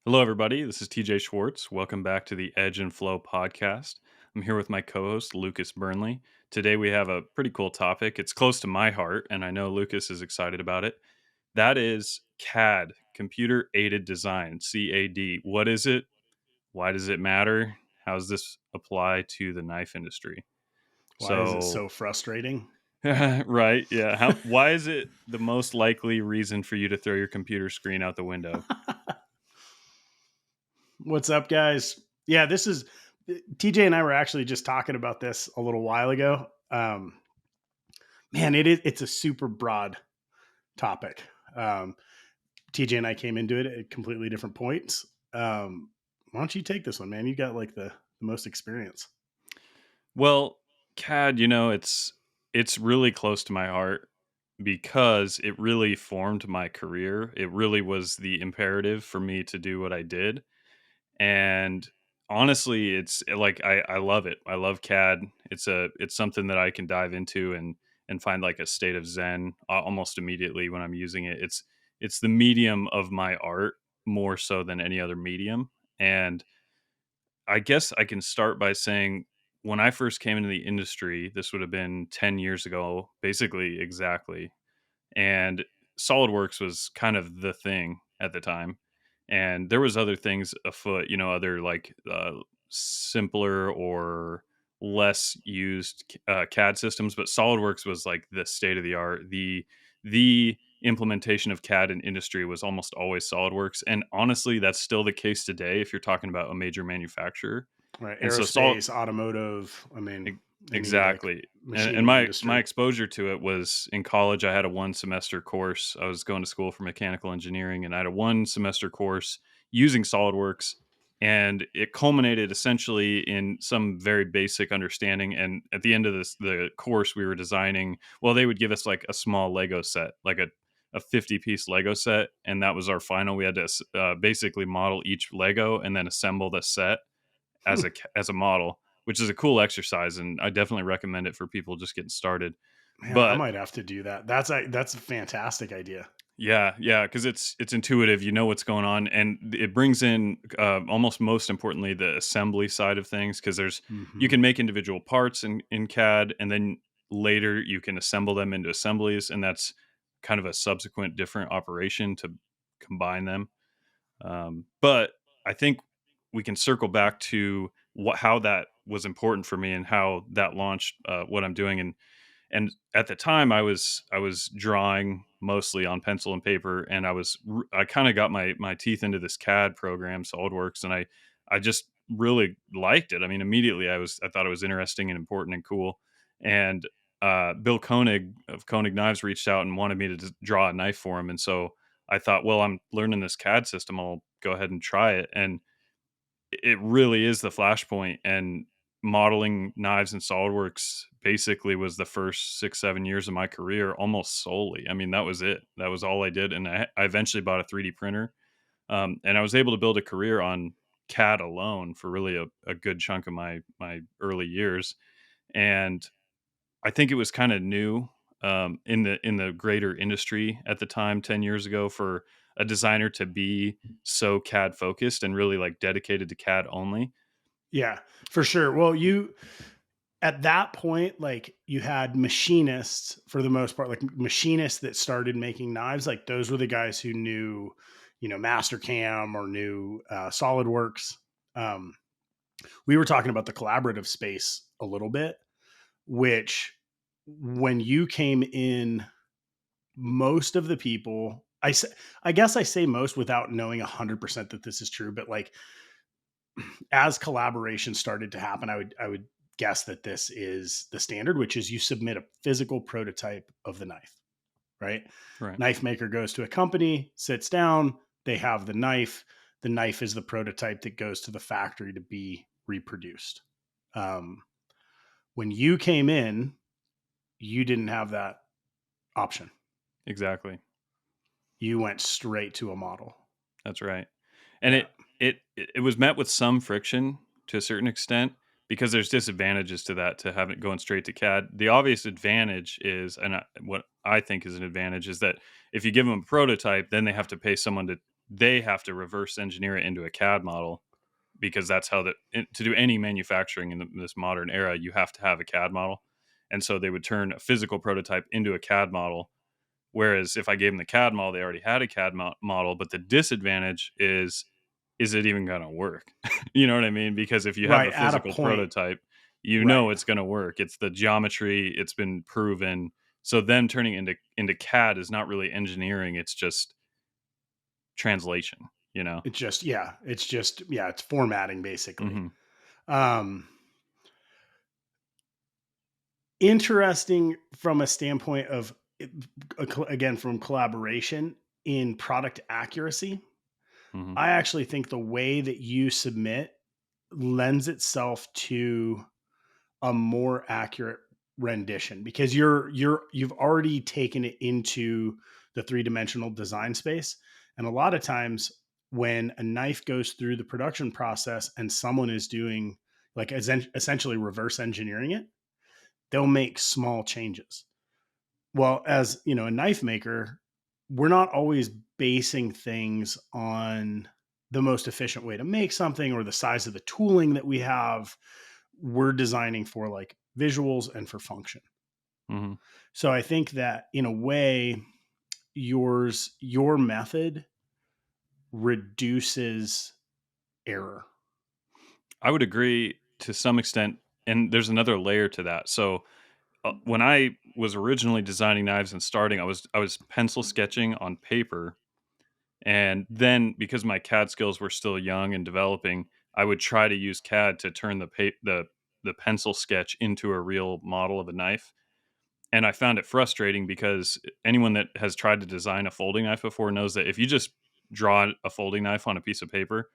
Hello, everybody. This is TJ Schwartz. Welcome back to the Edge and Flow podcast. I'm here with my co host, Lucas Burnley. Today, we have a pretty cool topic. It's close to my heart, and I know Lucas is excited about it. That is CAD, Computer Aided Design, CAD. What is it? Why does it matter? How does this apply to the knife industry? Why is it So, so frustrating? right. Yeah. Why is it the most likely reason for you to throw your computer screen out the window? What's up, guys? Yeah, this is TJ and I were actually just talking about this a little while ago. Man, it's a super broad topic. Um, TJ and I came into it at completely different points. Why don't you take this one, man? You got like the most experience. Well, CAD, it's really close to my heart because it really formed my career. It really was the imperative for me to do what I did. And honestly, it's like I love it. I love CAD. It's something that I can dive into and find like a state of zen almost immediately when I'm using it. It's the medium of my art more so than any other medium. And I guess I can start by saying when I first came into the industry, this would have been 10 years ago, basically exactly. And SolidWorks was kind of the thing at the time. And there was other things afoot, other like simpler or less used CAD systems, but SolidWorks was like the state of the art. The implementation of CAD in industry was almost always SolidWorks, and honestly, that's still the case today if you're talking about a major manufacturer. Right, And so, Sol aerospace, automotive. I mean, E any like exactly, and machining my industry. exposure to it was in college. I had a one-semester course. I was going to school for mechanical engineering, and I had a one-semester course using SolidWorks, and it culminated essentially in some very basic understanding, and at the end of the course, we were designing they would give us, like, a small Lego set, like a 50-piece Lego set, and that was our final. We had to basically model each Lego and then assemble the set Hmm. as a model, which is a cool exercise, and I definitely recommend it for people just getting started. Man, I But might have to do that. That's a fantastic idea. yeah, yeah, because it's intuitive. You know what's going on, and it brings in almost most importantly the assembly side of things because you Hmm. can make individual parts in CAD, and then later you can assemble them into assemblies, and that's kind of a subsequent different operation to combine them. But I think we can circle back to how that was important for me and how that launched what I'm doing. And at the time, I was drawing mostly on pencil and paper, and I kind of got my teeth into this CAD program, SolidWorks, and I just really liked it. I mean, immediately I thought it was interesting and important and cool. And Bill Koenig of Koenig Knives reached out and wanted me to just draw a knife for him, and so I thought, well, I'm learning this CAD system. I'll go ahead and try it. And it really is the flashpoint. And modeling knives in SolidWorks basically was the first 6, 7 years of my career almost solely. I mean, that was it. That was all I did. And I eventually bought a 3D printer. And I was able to build a career on CAD alone for really a good chunk of my early years. And I think it was kind of new in the greater industry at the time, 10 years ago, for a designer to be so CAD focused and really like dedicated to CAD only. Yeah, for sure. Well, you at that point, like you had machinists for the most part, like machinists that started making knives. Like those were the guys who knew, Mastercam or knew SolidWorks. Um, we were talking about the collaborative space a little bit, which when you came in, most of the people, I guess I say most without knowing 100% that this is true, but like as collaboration started to happen, I would guess that this is the standard, which is you submit a physical prototype of the knife, right? Right. Knife maker goes to a company, sits down, they have the knife. The knife is the prototype that goes to the factory to be reproduced. Um, when you came in, you didn't have that option. Exactly. You went straight to a model. That's right. And Yeah. it was met with some friction to a certain extent because there's disadvantages to that, to have it going straight to CAD. The obvious advantage is, what I think is an advantage is that if you give them a prototype, then they have to pay someone to they have to reverse engineer it into a CAD model, because that's how to do any manufacturing in this modern era, you have to have a CAD model. And so they would turn a physical prototype into a CAD model. Whereas if I gave them the CAD model, they already had a CAD model. But the disadvantage is it even going to work? You know what I mean? Because if you have Right. a At a physical point. prototype, Right. it's going to work. It's the geometry, it's been proven. So then turning into CAD is not really engineering, it's just translation, you know? It's formatting basically. Hmm. Um, Interesting from a standpoint of, again, from collaboration in product accuracy. Hmm. I actually think the way that you submit lends itself to a more accurate rendition, because you've already taken it into the three-dimensional design space. And a lot of times when a knife goes through the production process and someone is doing like essentially reverse engineering it, they'll make small changes. Well, as you know, a knife maker, we're not always basing things on the most efficient way to make something or the size of the tooling that we have. We're designing for like visuals and for function. Hmm. So I think that in a way, your method reduces error. I would agree to some extent. And there's another layer to that. So when I was originally designing knives and starting, I was pencil sketching on paper, and then because my CAD skills were still young and developing, I would try to use CAD to turn the pencil sketch into a real model of a knife. And I found it frustrating because anyone that has tried to design a folding knife before knows that if you just draw a folding knife on a piece of paper,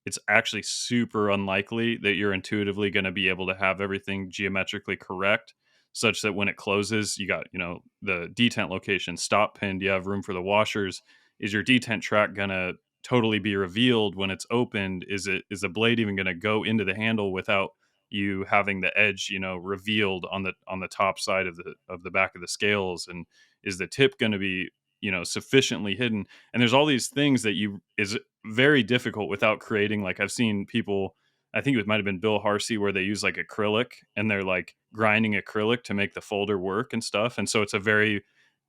it's actually super unlikely that you're intuitively going to be able to have everything geometrically correct, such that when it closes, you got, the detent location stop pinned, you have room for the washers. Is your detent track going to totally be revealed when it's opened? Is the blade even going to go into the handle without you having the edge, revealed on the top side of the back of the scales? And is the tip going to be, sufficiently hidden? And there's all these things that you is very difficult without creating, like, I've seen people, I think it might have been Bill Harsey, where they use like acrylic and they're like grinding acrylic to make the folder work and stuff. And so it's a very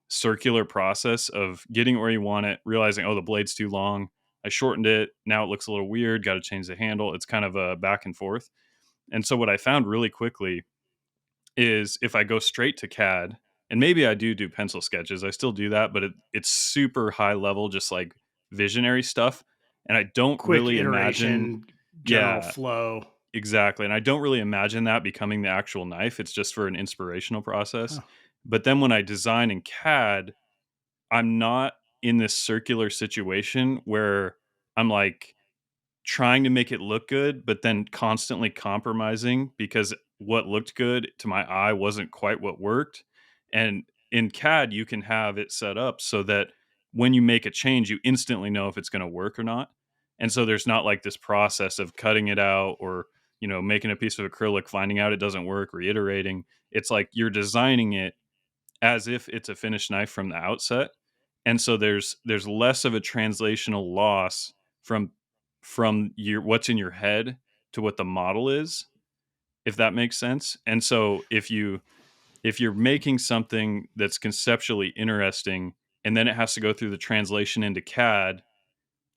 circular process of getting where you want it, realizing, oh, the blade's too long. I shortened it. Now it looks a little weird. Got to change the handle. It's kind of a back and forth. And so what I found really quickly is if I go straight to CAD, and maybe I do pencil sketches, I still do that, but it's super high level, just like visionary stuff. And I don't Quick really imagine, iteration, general yeah, flow. exactly. And I don't really imagine that becoming the actual knife. It's just for an inspirational process. Huh. But then when I design in CAD, I'm not in this circular situation where I'm like trying to make it look good, but then constantly compromising because what looked good to my eye wasn't quite what worked. And in CAD, you can have it set up so that when you make a change, you instantly know if it's going to work or not. And so there's not like this process of cutting it out or, making a piece of acrylic, finding out it doesn't work, reiterating. It's like you're designing it as if it's a finished knife from the outset. And so there's less of a translational loss from your what's in your head to what the model is, if that makes sense. And so if you're making something that's conceptually interesting, and then it has to go through the translation into CAD,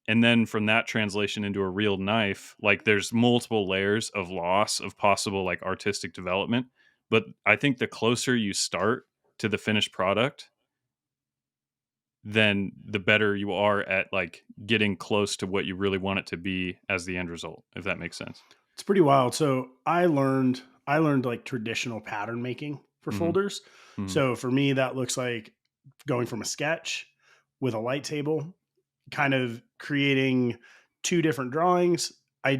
and then from that translation into a real knife, like, there's multiple layers of loss of possible like artistic development. But I think the closer you start to the finished product, then the better you are at like getting close to what you really want it to be as the end result, if that makes sense. It's pretty wild. So I learned like traditional pattern making for Mhm. folders. Mhm. So for me, that looks like going from a sketch with a light table, kind of creating two different drawings. I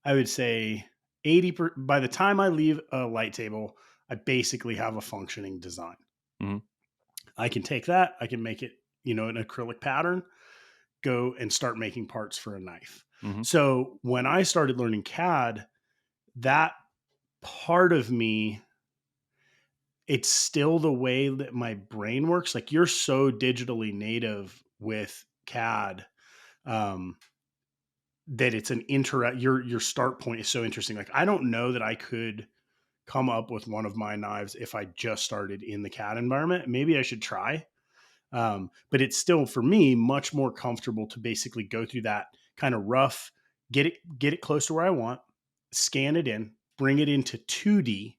would say by the time I leave a light table, I basically have a functioning design. Mhm. I can take that, I can make it, an acrylic pattern, go and start making parts for a knife. Mhm. So when I started learning CAD, that part of me, it's still the way that my brain works. Like, you're so digitally native with CAD um, that it's an your start point is so interesting. Like I don't know that I could come up with one of my knives if I just started in the CAD environment. Maybe I should try. But it's still for me much more comfortable to basically go through that kind of rough, get it close to where I want, scan it in, bring it into 2D.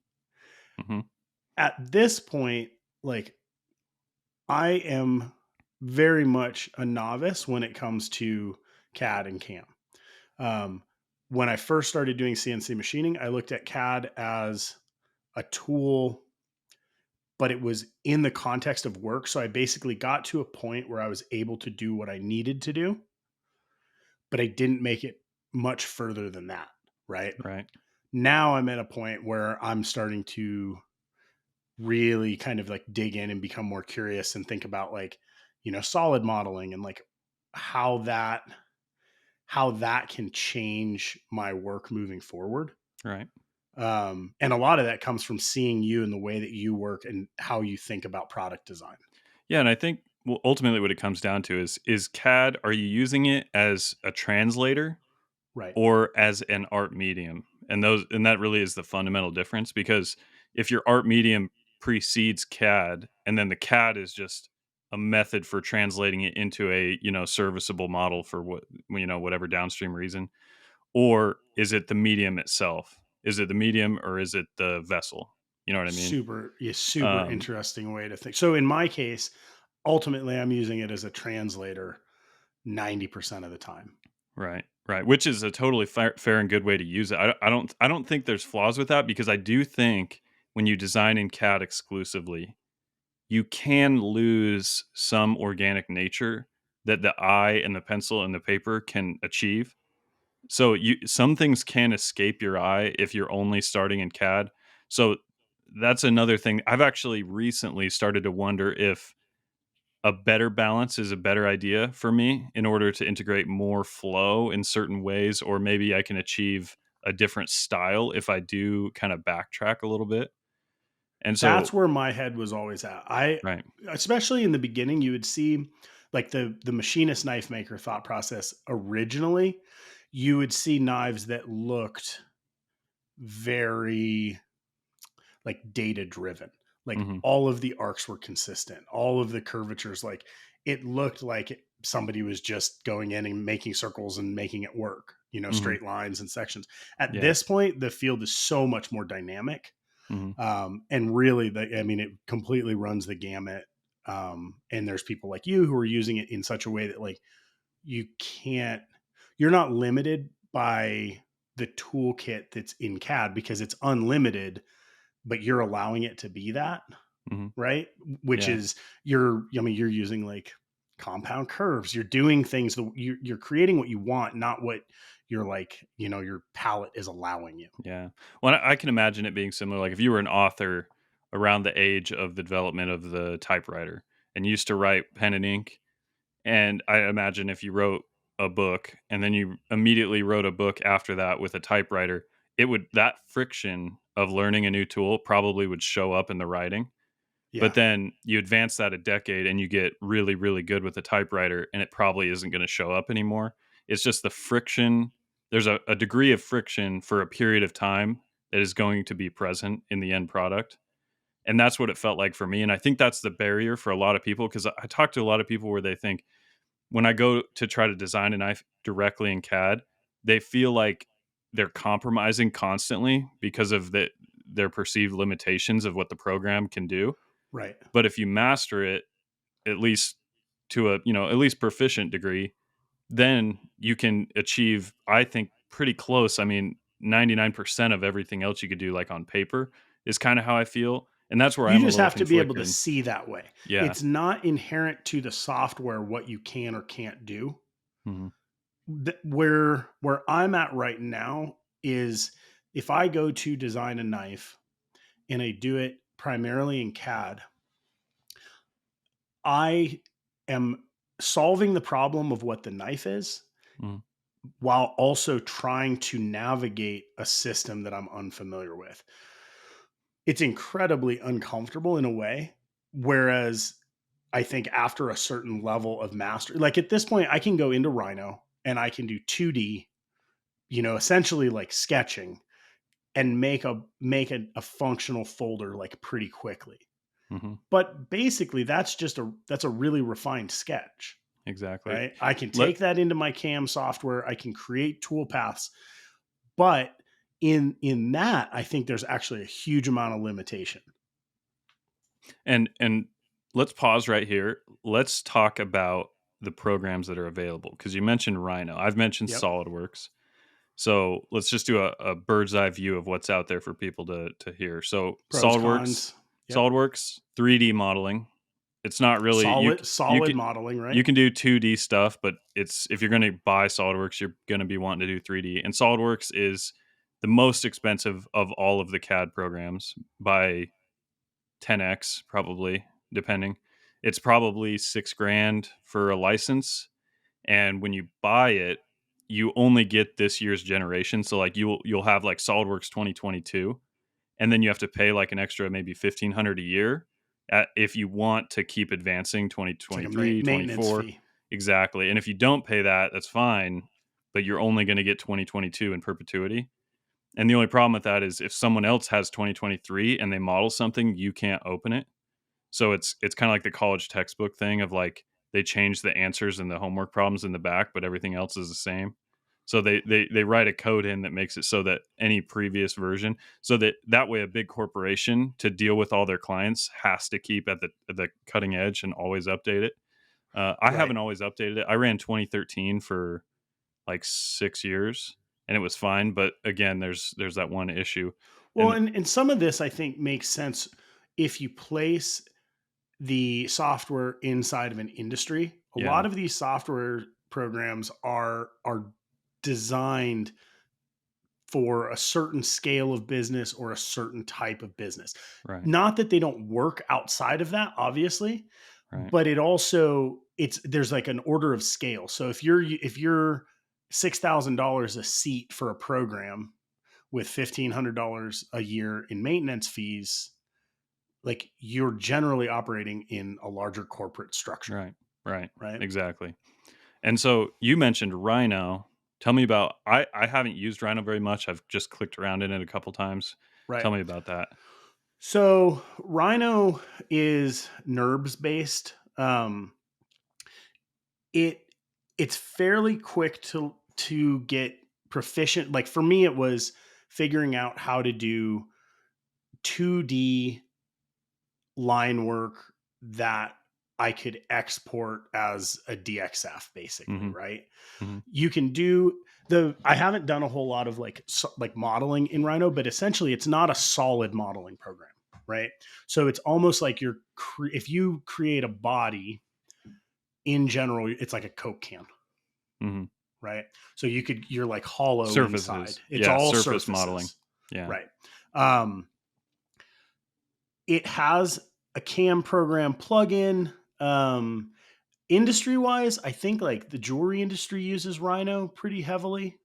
Hmm. At this point, like I am very much a novice when it comes to CAD and CAM. Um, when I first started doing CNC machining, I looked at CAD as a tool, but it was in the context of work. So I basically got to a point where I was able to do what I needed to do, but I didn't make it much further than that. Right Right. now, I'm at a point where I'm starting to really kind of like dig in and become more curious and think about like, solid modeling and like how that how that can change my work moving forward. Right. And a lot of that comes from seeing you and the way that you work and how you think about product design. Yeah, and I think ultimately what it comes down to is CAD. Are you using it as a translator Right. or as an art medium? And that really is the fundamental difference, because if your art medium precedes CAD, and then the CAD is just a method for translating it into a, serviceable model for whatever downstream reason, or is it the medium itself? Is it the medium or is it the vessel? You know what I mean? Super Um, interesting way to think. So in my case, ultimately I'm using it as a translator 90% of the time. Right, right, which is a totally fair and good way to use it. I don't think there's flaws with that, because I do think when you design in CAD exclusively, you can lose some organic nature that the eye and the pencil and the paper can achieve. So some things can escape your eye if you're only starting in CAD. So that's another thing. I've actually recently started to wonder if a better balance is a better idea for me in order to integrate more flow in certain ways, or maybe I can achieve a different style if I do kind of backtrack a little bit. And so, That's where my head was always at. I right. Especially in the beginning, you would see like the machinist knife maker thought process originally, you would see knives that looked very like data driven. Like Mhm. all of the arcs were consistent, all of the curvatures, like it looked like somebody was just going in and making circles and making it work, Mhm. straight lines and sections. At Yeah. this point, the field is so much more dynamic. Mhm. And really, it completely runs the gamut. And there's people like you who are using it in such a way that like you can't, you're not limited by the toolkit that's in CAD because it's unlimited, but you're allowing it to be that, Mhm. right? Which Yeah. is you're using like compound curves. You're doing things that you're creating what you want, not what you're like, your palette is allowing you. Yeah. Well, I can imagine it being similar. Like if you were an author around the age of the development of the typewriter and used to write pen and ink, and I imagine if you wrote a book and then you immediately wrote a book after that with a typewriter, that friction of learning a new tool probably would show up in the writing. But Yeah. then you advance that a decade and you get really, really good with a typewriter, and it probably isn't going to show up anymore. It's just the friction. There's a degree of friction for a period of time that is going to be present in the end product. And that's what it felt like for me. And I think that's the barrier for a lot of people, because I talk to a lot of people where they think when I go to try to design a knife directly in CAD, they feel like they're compromising constantly because of their perceived limitations of what the program can do. Right. But if you master it, at least to a, at least proficient degree, then you can achieve, I think, pretty close. I mean, 99% of everything else you could do like on paper is kind of how I feel. And that's where You I'm a just little have to be able to conflicted. see that way. Yeah. It's not inherent to the software what you can or can't do. Hmm. Where I'm at right now is if I go to design a knife and I do it primarily in CAD, I am solving the problem of what the knife is Hmm. while also trying to navigate a system that I'm unfamiliar with. It's incredibly uncomfortable in a way. Whereas I think after a certain level of mastery, like at this point, I can go into Rhino and I can do 2D, essentially like sketching, and make a functional folder like pretty quickly. Hmm. But basically, that's a really refined sketch, Exactly. right? I can Let take that into my CAM software. I can create tool paths, but in that, I think there's actually a huge amount of limitation. and let's pause right here. Let's talk about the programs that are available, because you mentioned Rhino. I've mentioned Yep. SolidWorks. So let's just do a bird's eye view of what's out there for people to hear. So Pros, SolidWorks, cons. Yep. SolidWorks 3D modeling. It's not really you Solid can modeling, you right? can do 2D stuff, but it's if you're going to buy SolidWorks, you're going to be wanting to do 3D. And SolidWorks is the most expensive of all of the CAD programs by 10x probably, depending. It's probably 6 grand for a license, and when you buy it, you only get this year's generation. So like you'll have like SolidWorks 2022, and then you have to pay like an extra maybe 1,500 a year if you want to keep advancing It's like a 2023, maintenance 24. fee. Exactly. And if you don't pay that, that's fine, but you're only going to get 2022 in perpetuity. And the only problem with that is if someone else has 2023 and they model something, you can't open it. So it's kind of like the college textbook thing of like they change the answers and the homework problems in the back, but everything else is the same. So they write a code in that makes it so that any previous version, so that way a big corporation to deal with all their clients has to keep at the cutting edge and always update it. I Right. haven't always updated it. I ran 2013 for like 6 years, and it was fine. But again, there's that one issue, Well, and and some of this I think makes sense if you place the software inside of an industry. A yeah, lot of these software programs are designed for a certain scale of business or a certain type of business. right, Not that they don't work outside of that, obviously, right, but it's there's like an order of scale. So if you're $6,000 a seat for a program with $1,500 a year in maintenance fees, like you're generally operating in a larger corporate structure, right, right, right? exactly. And so you mentioned Rhino. Tell me about I haven't used Rhino very much. I've just clicked around in it a couple times. Right. Tell me about that. So Rhino is NURBS based. It it's fairly quick to get proficient. Like for me, it was figuring out how to do 2D line work that I could export as a DXF, basically, Mhm. right? Mhm. You can do I haven't done a whole lot of like modeling in Rhino, but essentially it's not a solid modeling program, right? So it's almost like if you create a body in general, it's like a Coke can, Mhm. right? So you're like hollow inside. Surfaces. It's Yeah, all surface modeling. surfaces, Yeah. right? Um, it has a CAM program plugin. Industry wise, I think like the jewelry industry uses Rhino pretty heavily.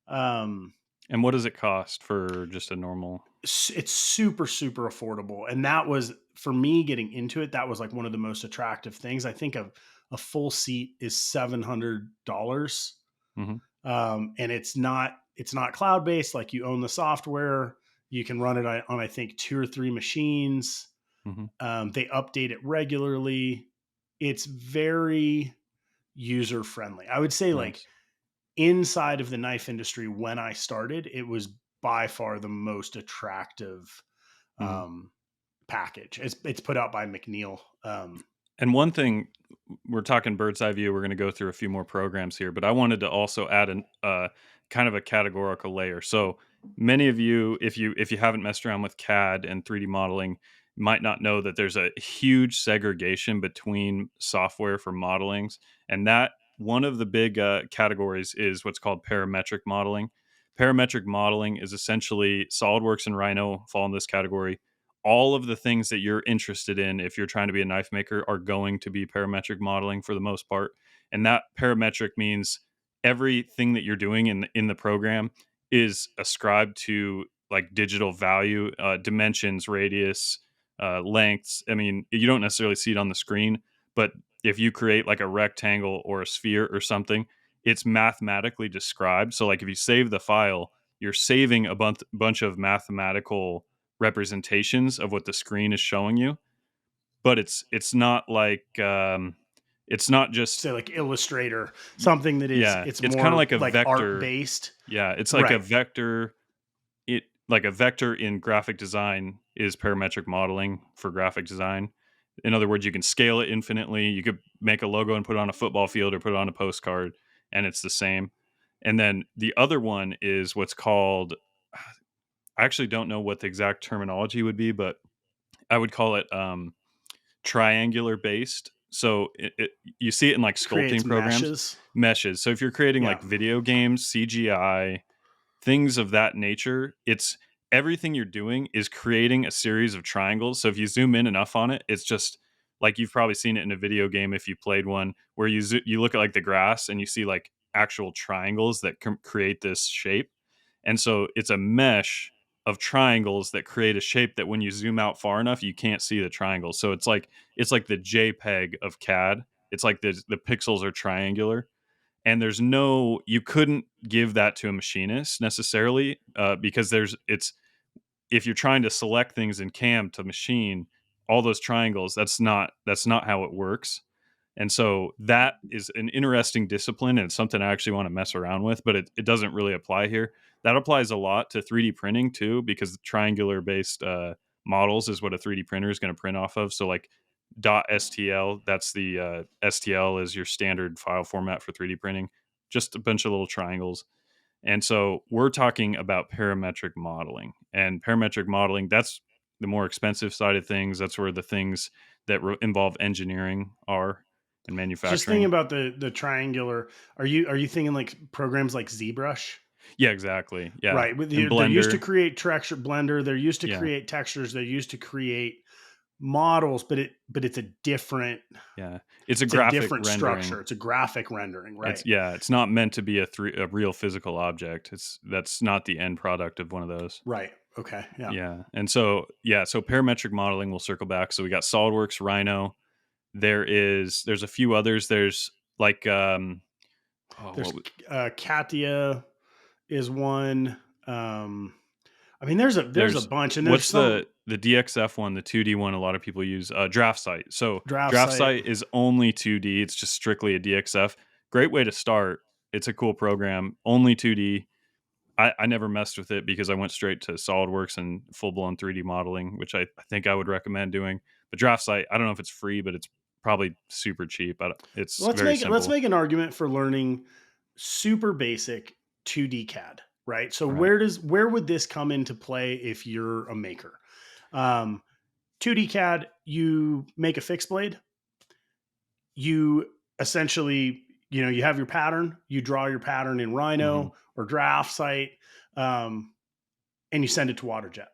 Um, And what does it cost for just a normal? it's super super affordable, and that was for me getting into it. That was like one of the most attractive things. I think a full seat is $700, Mhm. and it's not cloud based. Like you own the software, you can run it on I think two or three machines. Mhm. They update it regularly. It's very user friendly. I would say like Nice. inside of the knife industry when I started, it was by far the most attractive Mhm. um, package. It's put out by McNeil. And one thing, we're talking bird's eye view. We're going to go through a few more programs here, but I wanted to also add an kind of a categorical layer. So many of you, if you haven't messed around with CAD and 3D modeling, might not know that there's a huge segregation between software for modelings, and that one of the big categories is what's called parametric modeling. Parametric modeling is essentially SolidWorks and Rhino fall in this category. All of the things that you're interested in if you're trying to be a knife maker are going to be parametric modeling for the most part. And that parametric means everything that you're doing in the program is ascribed to like digital value, dimensions, radius, lengths. I mean, you don't necessarily see it on the screen, but if you create like a rectangle or a sphere or something, it's mathematically described. So, like if you save the file, you're saving a bunch of mathematical representations of what the screen is showing you. But it's not like it's not just Say like Illustrator, something that is yeah. it's It's kind of more like a like art vector. based. Yeah, it's like a Right. vector. It like a vector in graphic design is parametric modeling for graphic design. In other words, you can scale it infinitely. You could make a logo and put it on a football field or put it on a postcard, and it's the same. And then the other one is what's called, I actually don't know what the exact terminology would be, but I would call it triangular based. So you see it in like Creates sculpting programs, meshes. meshes. So if you're creating Yeah. like video games, CGI, things of that nature, it's everything you're doing is creating a series of triangles. So if you zoom in enough on it, it's just like you've probably seen it in a video game if you played one, where you look at like the grass and you see like actual triangles that create this shape. And so it's a mesh of triangles that create a shape that when you zoom out far enough, you can't see the triangles. So it's like the JPEG of CAD. It's like the pixels are triangular, and there's no, you couldn't give that to a machinist necessarily, because it's, if you're trying to select things in cam to machine all those triangles, that's not how it works. And so that is an interesting discipline, and it's something I actually want to mess around with, but it doesn't really apply here. That applies a lot to 3D printing too, because triangular based models is what a 3D printer is going to print off of. So like .stl, that's the STL is your standard file format for 3D printing, just a bunch of little triangles. And so we're talking about parametric modeling. And parametric modeling, that's the more expensive side of things. That's where the things that involve engineering are, and Just thinking manufacturing. about the triangular, are you thinking like programs like ZBrush? Yeah, exactly. Yeah. Right. With And they're used to Blender. create texture blender, they're used to Yeah. create textures, they're used to create models, but Yeah. It's a it's a graphic different structure. rendering. It's a graphic rendering, It's right? yeah, it's not meant to be a real physical object. That's not the end product of one of those. Right. Okay. Yeah. Yeah. And so yeah, so parametric modeling, we'll circle back. So we got SolidWorks, Rhino. There's a few others. There's like oh There's what Katia is one. There's a there's bunch, and there's what's some the DXF one, the 2D one a lot of people use, draft site. So draft draft site. site is only 2D. It's just strictly a DXF. Great way to start. It's a cool program. Only 2D. I never messed with it because I went straight to SolidWorks and full blown 3D modeling, which I think I would recommend doing. But draft site, I don't know if it's free, but it's probably super cheap. It's very Let's simple. make an argument for learning super basic 2D CAD, right? So Right. where would this come into play if you're a maker? Um, 2D CAD, you make a fixed blade, you essentially, you have your pattern, you draw your pattern in Hmm. Rhino or draft site, um, and you send it to WaterJet,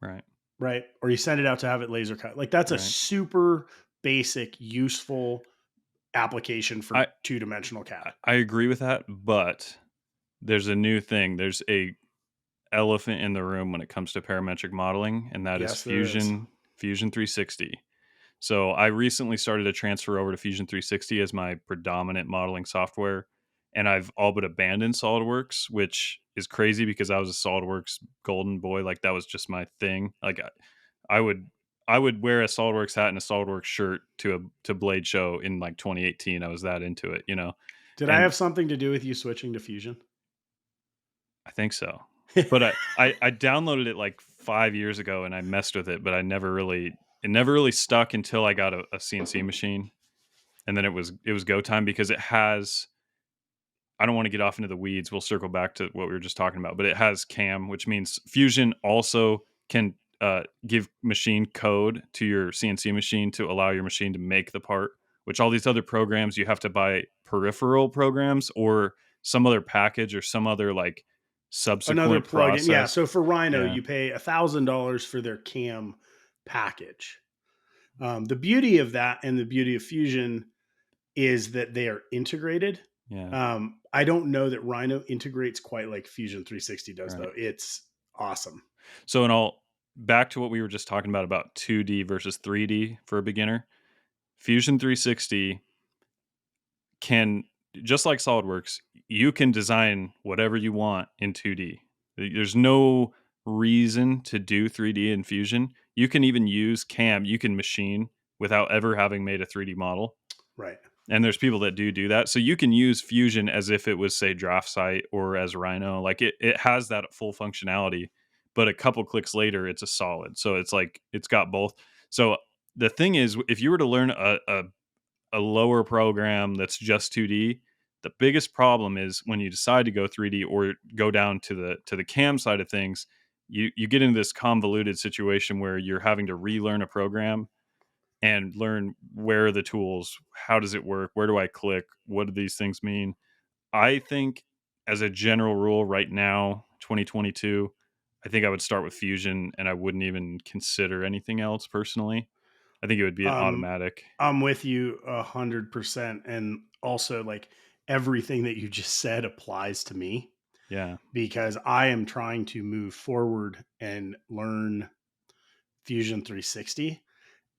Right. right? Or you send it out to have it laser cut. Like that's a Right. super basic, useful application for I two-dimensional CAD. I agree with that, but there's a new thing. There's a elephant in the room when it comes to parametric modeling, and that is Yes, there is. Fusion 360. So I recently started to transfer over to Fusion 360 as my predominant modeling software, and I've all but abandoned SolidWorks, which is crazy because I was a SolidWorks golden boy. Like that was just my thing. Like I would I would wear a SolidWorks hat and a SolidWorks shirt to Blade Show in like 2018. I was that into it, you know. Did I And have something to do with you switching to Fusion? I think so. But I downloaded it like 5 years ago and I messed with it, but it never really stuck until I got a CNC machine, and then it was go time because it has, I don't want to get off into the weeds. We'll circle back to what we were just talking about, but it has CAM, which means Fusion also can give machine code to your CNC machine to allow your machine to make the part, which all these other programs you have to buy peripheral programs or some other package or some other like Another subsequent plugin. Yeah. process. So for Rhino, Yeah. you pay $1,000 for their CAM package. The beauty of that and the beauty of Fusion is that they are integrated. Yeah. I don't know that Rhino integrates quite like Fusion 360 does, Right. though. It's awesome. So in all back to what we were just talking about 2D versus 3D for a beginner. Fusion 360 can, just like SolidWorks, you can design whatever you want in 2D. There's no reason to do 3D in Fusion. You can even use CAM, you can machine without ever having made a 3D model. Right. And there's people that do that. So you can use Fusion as if it was, say, DraftSight or as Rhino. Like it has that full functionality, but a couple clicks later, it's a solid. So it's like it's got both. So the thing is, if you were to learn a lower program that's just 2D, the biggest problem is when you decide to go 3D or go down to the CAM side of things, you get into this convoluted situation where you're having to relearn a program and learn where are the tools, how does it work, where do I click, what do these things mean. I think as a general rule right now, 2022, I think I would start with Fusion and I wouldn't even consider anything else personally. I think it would be an Um, automatic. I'm with you 100%. And also, like, everything that you just said applies to me Yeah. because I am trying to move forward and learn Fusion 360.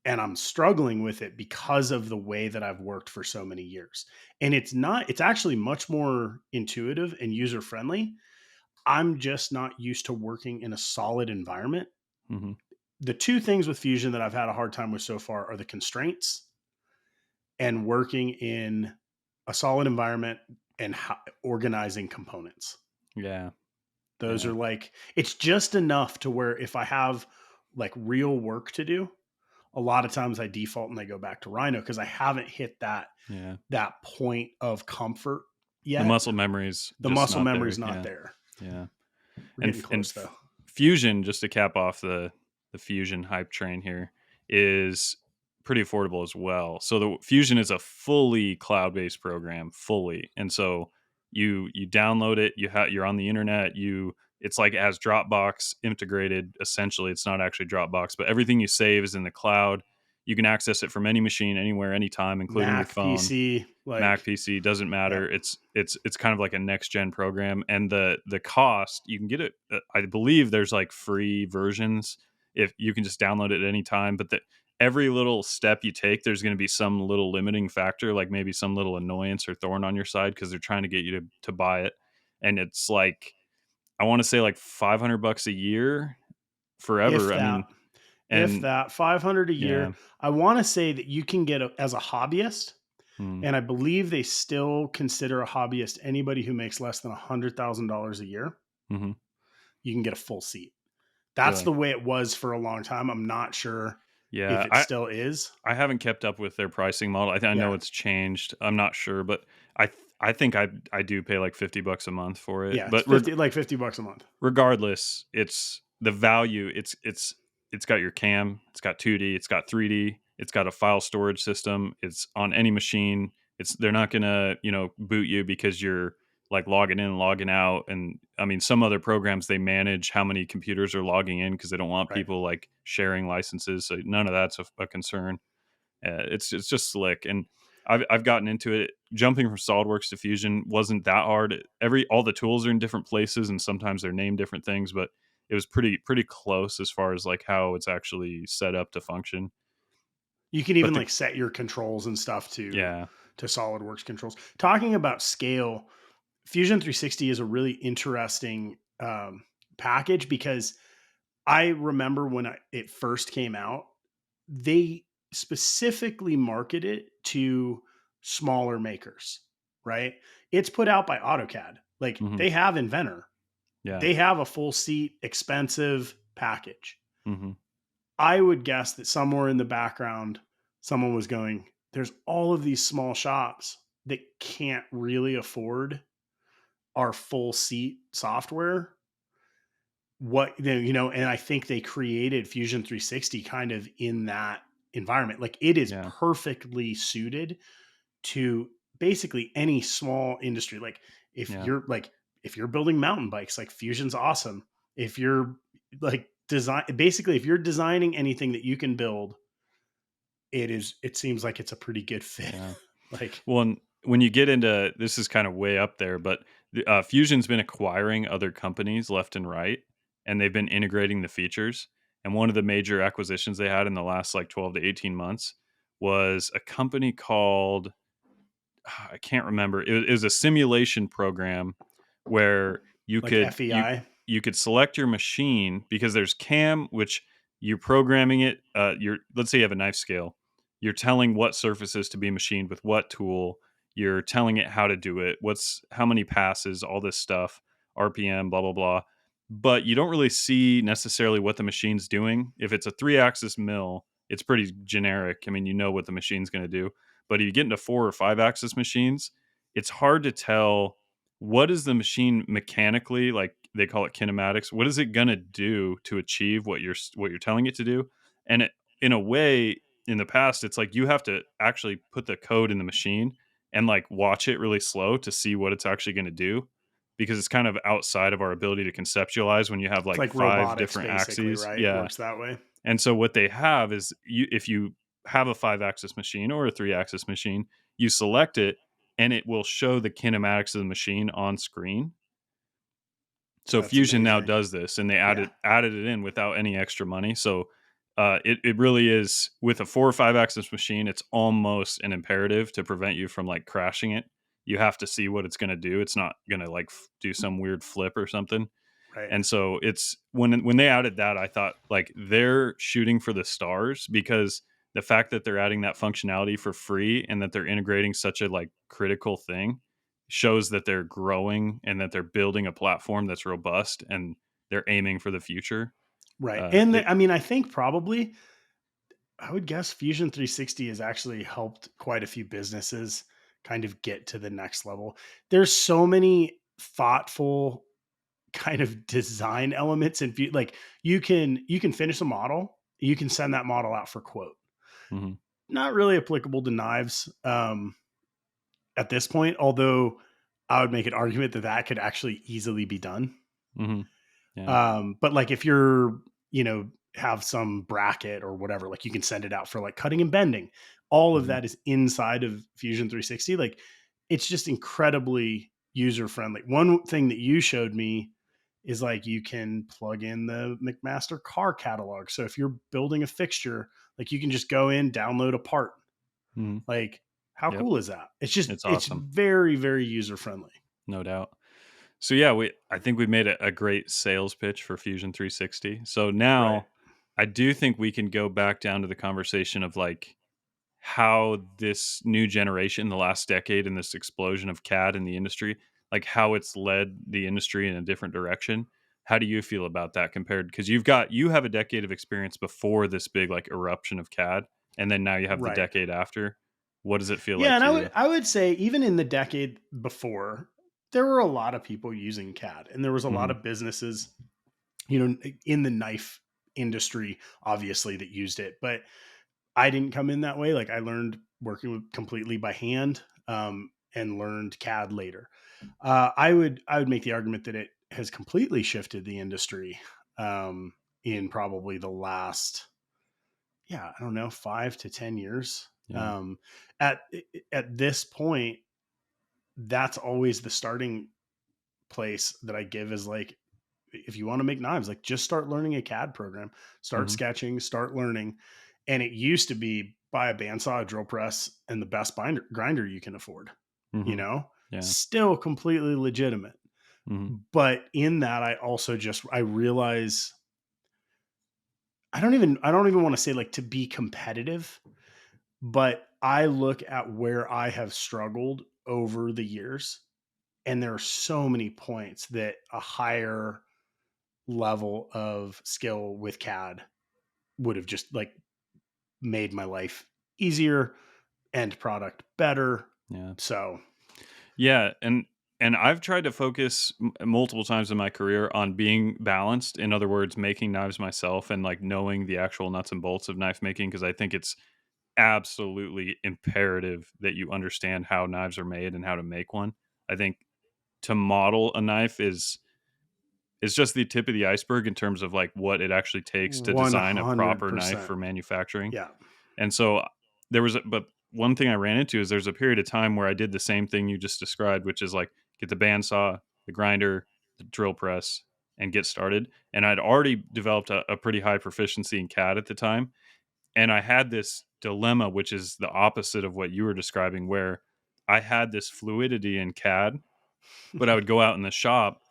And I'm struggling with it because of the way that I've worked for so many years. And it's actually much more intuitive and user friendly. I'm just not used to working in a solid environment. Hmm. The two things with Fusion that I've had a hard time with so far are the constraints and working in a solid environment and organizing components. Yeah. Those Yeah. are like, it's just enough to where if I have like real work to do, a lot of times I default and I go back to Rhino because I haven't hit Yeah. that point of comfort The yet. muscle memory's The just muscle not memory's there. not Yeah. there. Yeah. We're And getting and close though. Fusion, just to cap off the Fusion hype train here, is pretty affordable as well. So the Fusion is a fully cloud-based program, fully. And so you download it, you're on the internet, it's like as Dropbox integrated essentially. It's not actually Dropbox, but everything you save is in the cloud. You can access it from any machine anywhere anytime including your Mac, phone. PC, Mac, like, PC, doesn't yep. matter. It's kind of like a next gen program, and the cost you can get it. I believe there's like free versions if you can just download it at any time. But every little step you take, there's going to be some little limiting factor, like maybe some little annoyance or thorn on your side because they're trying to get you to buy it, and it's like I want to say like $500 a year If forever. I that, mean, and 500 a yeah, year, I want to say that you can get as a hobbyist. mm, And I believe they still consider a hobbyist anybody who makes less than $100,000 a year. hmm, You can get a full seat. That's really, the way it was for a long time. I'm not sure if yeah. it still is. I haven't kept up with their pricing model. I know Yeah. it's changed. I'm not sure, but I think I do pay like $50 a month for it. Yeah. It's But 50, like $50 a month. regardless, it's the value. It's got your cam. It's got 2D. It's got 3D. It's got a file storage system. It's on any machine. They're not gonna boot you because you're like logging in and logging out. And I mean, some other programs they manage how many computers are logging in because they don't want Right. people like sharing licenses. So none of that's a concern. It's just slick, and I've gotten into it. Jumping from SolidWorks to Fusion wasn't that hard. All the tools are in different places, and sometimes they're named different things, but it was pretty close as far as like how it's actually set up to function. You can But even like set your controls and stuff yeah, to SolidWorks controls. Talking about scale, Fusion 360 is a really interesting package because I remember when it first came out, they specifically market it to smaller makers, right? It's put out by AutoCAD. Like hmm, they have Inventor, yeah, they have a full seat, expensive package. hmm, I would guess that somewhere in the background, someone was going, there's all of these small shops that can't really afford our full seat software. And I think they created Fusion 360 kind of in that environment. Like it is yeah, perfectly suited to basically any small industry. Like if yeah, you're like if you're building mountain bikes, like Fusion's awesome. If you're like basically if you're designing anything that you can build, it seems like it's a pretty good fit. yeah. Like Well, and when you get into this is kind of way up there, but Fusion's been acquiring other companies left and right, and they've been integrating the features. And one of the major acquisitions they had in the last like 12 to 18 months was a company called, I can't remember. It was a simulation program where you Like could FEI. you could select your machine because there's CAM, which you're programming it. You're let's say you have a knife scale. You're telling what surfaces to be machined with what tool. You're telling it how to do it. What's how many passes, all this stuff, RPM, blah blah blah. But you don't really see necessarily what the machine's doing. If it's a 3-axis mill, it's pretty generic. I mean, you know what the machine's going to do. But if you get into 4 or 5-axis machines, it's hard to tell what is the machine mechanically, like they call it kinematics. What is it going to do to achieve what you're telling it to do? And in a way, in the past, it's like you have to actually put the code in the machine and like watch it really slow to see what it's actually going to do, because it's kind of outside of our ability to conceptualize when you have It's like like 5 robotics, different basically, axes. right? Yeah. Works that way. And so what they have is if you have a 5-axis machine or a 3-axis machine, you select it and it will show the kinematics of the machine on screen. So That's Fusion now amazing. does this, and they Yeah. added it in without any extra money. So it really is, with a 4 or 5 axis machine, it's almost an imperative to prevent you from like crashing it. You have to see what it's going to do. It's not going to like do some weird flip or something. Right. And so it's when they added that, I thought like they're shooting for the stars, because the fact that they're adding that functionality for free and that they're integrating such a like critical thing shows that they're growing and that they're building a platform that's robust and they're aiming for the future. Right. And It, I mean, I think probably I would guess Fusion 360 has actually helped quite a few businesses kind of get to the next level. There's so many thoughtful kind of design elements and like you can finish a model, you can send that model out for quote. mhm, Not really applicable to knives at this point, although I would make an argument that that could actually easily be done. mhm, yeah, But like if you're, have some bracket or whatever, like you can send it out for like cutting and bending. All of mhm, that is inside of Fusion 360. Like it's just incredibly user friendly. One thing that you showed me is like you can plug in the McMaster car catalog. So if you're building a fixture, like you can just go in, download a part. mhm, Like how yep, cool is that? it's It's awesome, very, very user friendly. no doubt. So yeah, we I think we made a great sales pitch for Fusion 360. So Right. now I do think we can go back down to the conversation of like how this new generation, the last decade, and this explosion of CAD in the industry, like how it's led the industry in a different direction. How do you feel about that compared? Because you have a decade of experience before this big like eruption of CAD, and then now you have the Right. decade after. What does it feel Yeah, like and to I you? would I would say even in the decade before, there were a lot of people using CAD, and there was a lot Hmm. of businesses, in the knife industry, obviously that used it. But I didn't come in that way. Like I learned working with completely by hand, and learned CAD later. I would make the argument that it has completely shifted the industry in probably the last, yeah, I don't know, 5 to 10 years. Yeah. Um, at at this point, that's always the starting place that I give is like, if you want to make knives, like just start learning a CAD program, start Hmm. sketching, start learning. And it used to be buy a bandsaw, a drill press, and the best grinder you can afford, you Hmm. know, Yeah. still completely legitimate. Hmm. But in that, I realize I don't even want to say like to be competitive, but I look at where I have struggled over the years, and there are so many points that a higher level of skill with CAD would have just like made my life easier, end product better. Yeah. So, Yeah, and I've tried to focus multiple times in my career on being balanced. In other words, making knives myself and like knowing the actual nuts and bolts of knife making, because I think it's absolutely imperative that you understand how knives are made and how to make one. I think to model a knife is just the tip of the iceberg in terms of like what it actually takes to design a proper knife 100%. for manufacturing. Yeah. And so but one thing I ran into is there's a period of time where I did the same thing you just described, which is like get the bandsaw, the grinder, the drill press. and get started. And I'd already developed a pretty high proficiency in CAD at the time. And I had this dilemma, which is the opposite of what you were describing, where I had this fluidity in CAD, but I would go out in the shop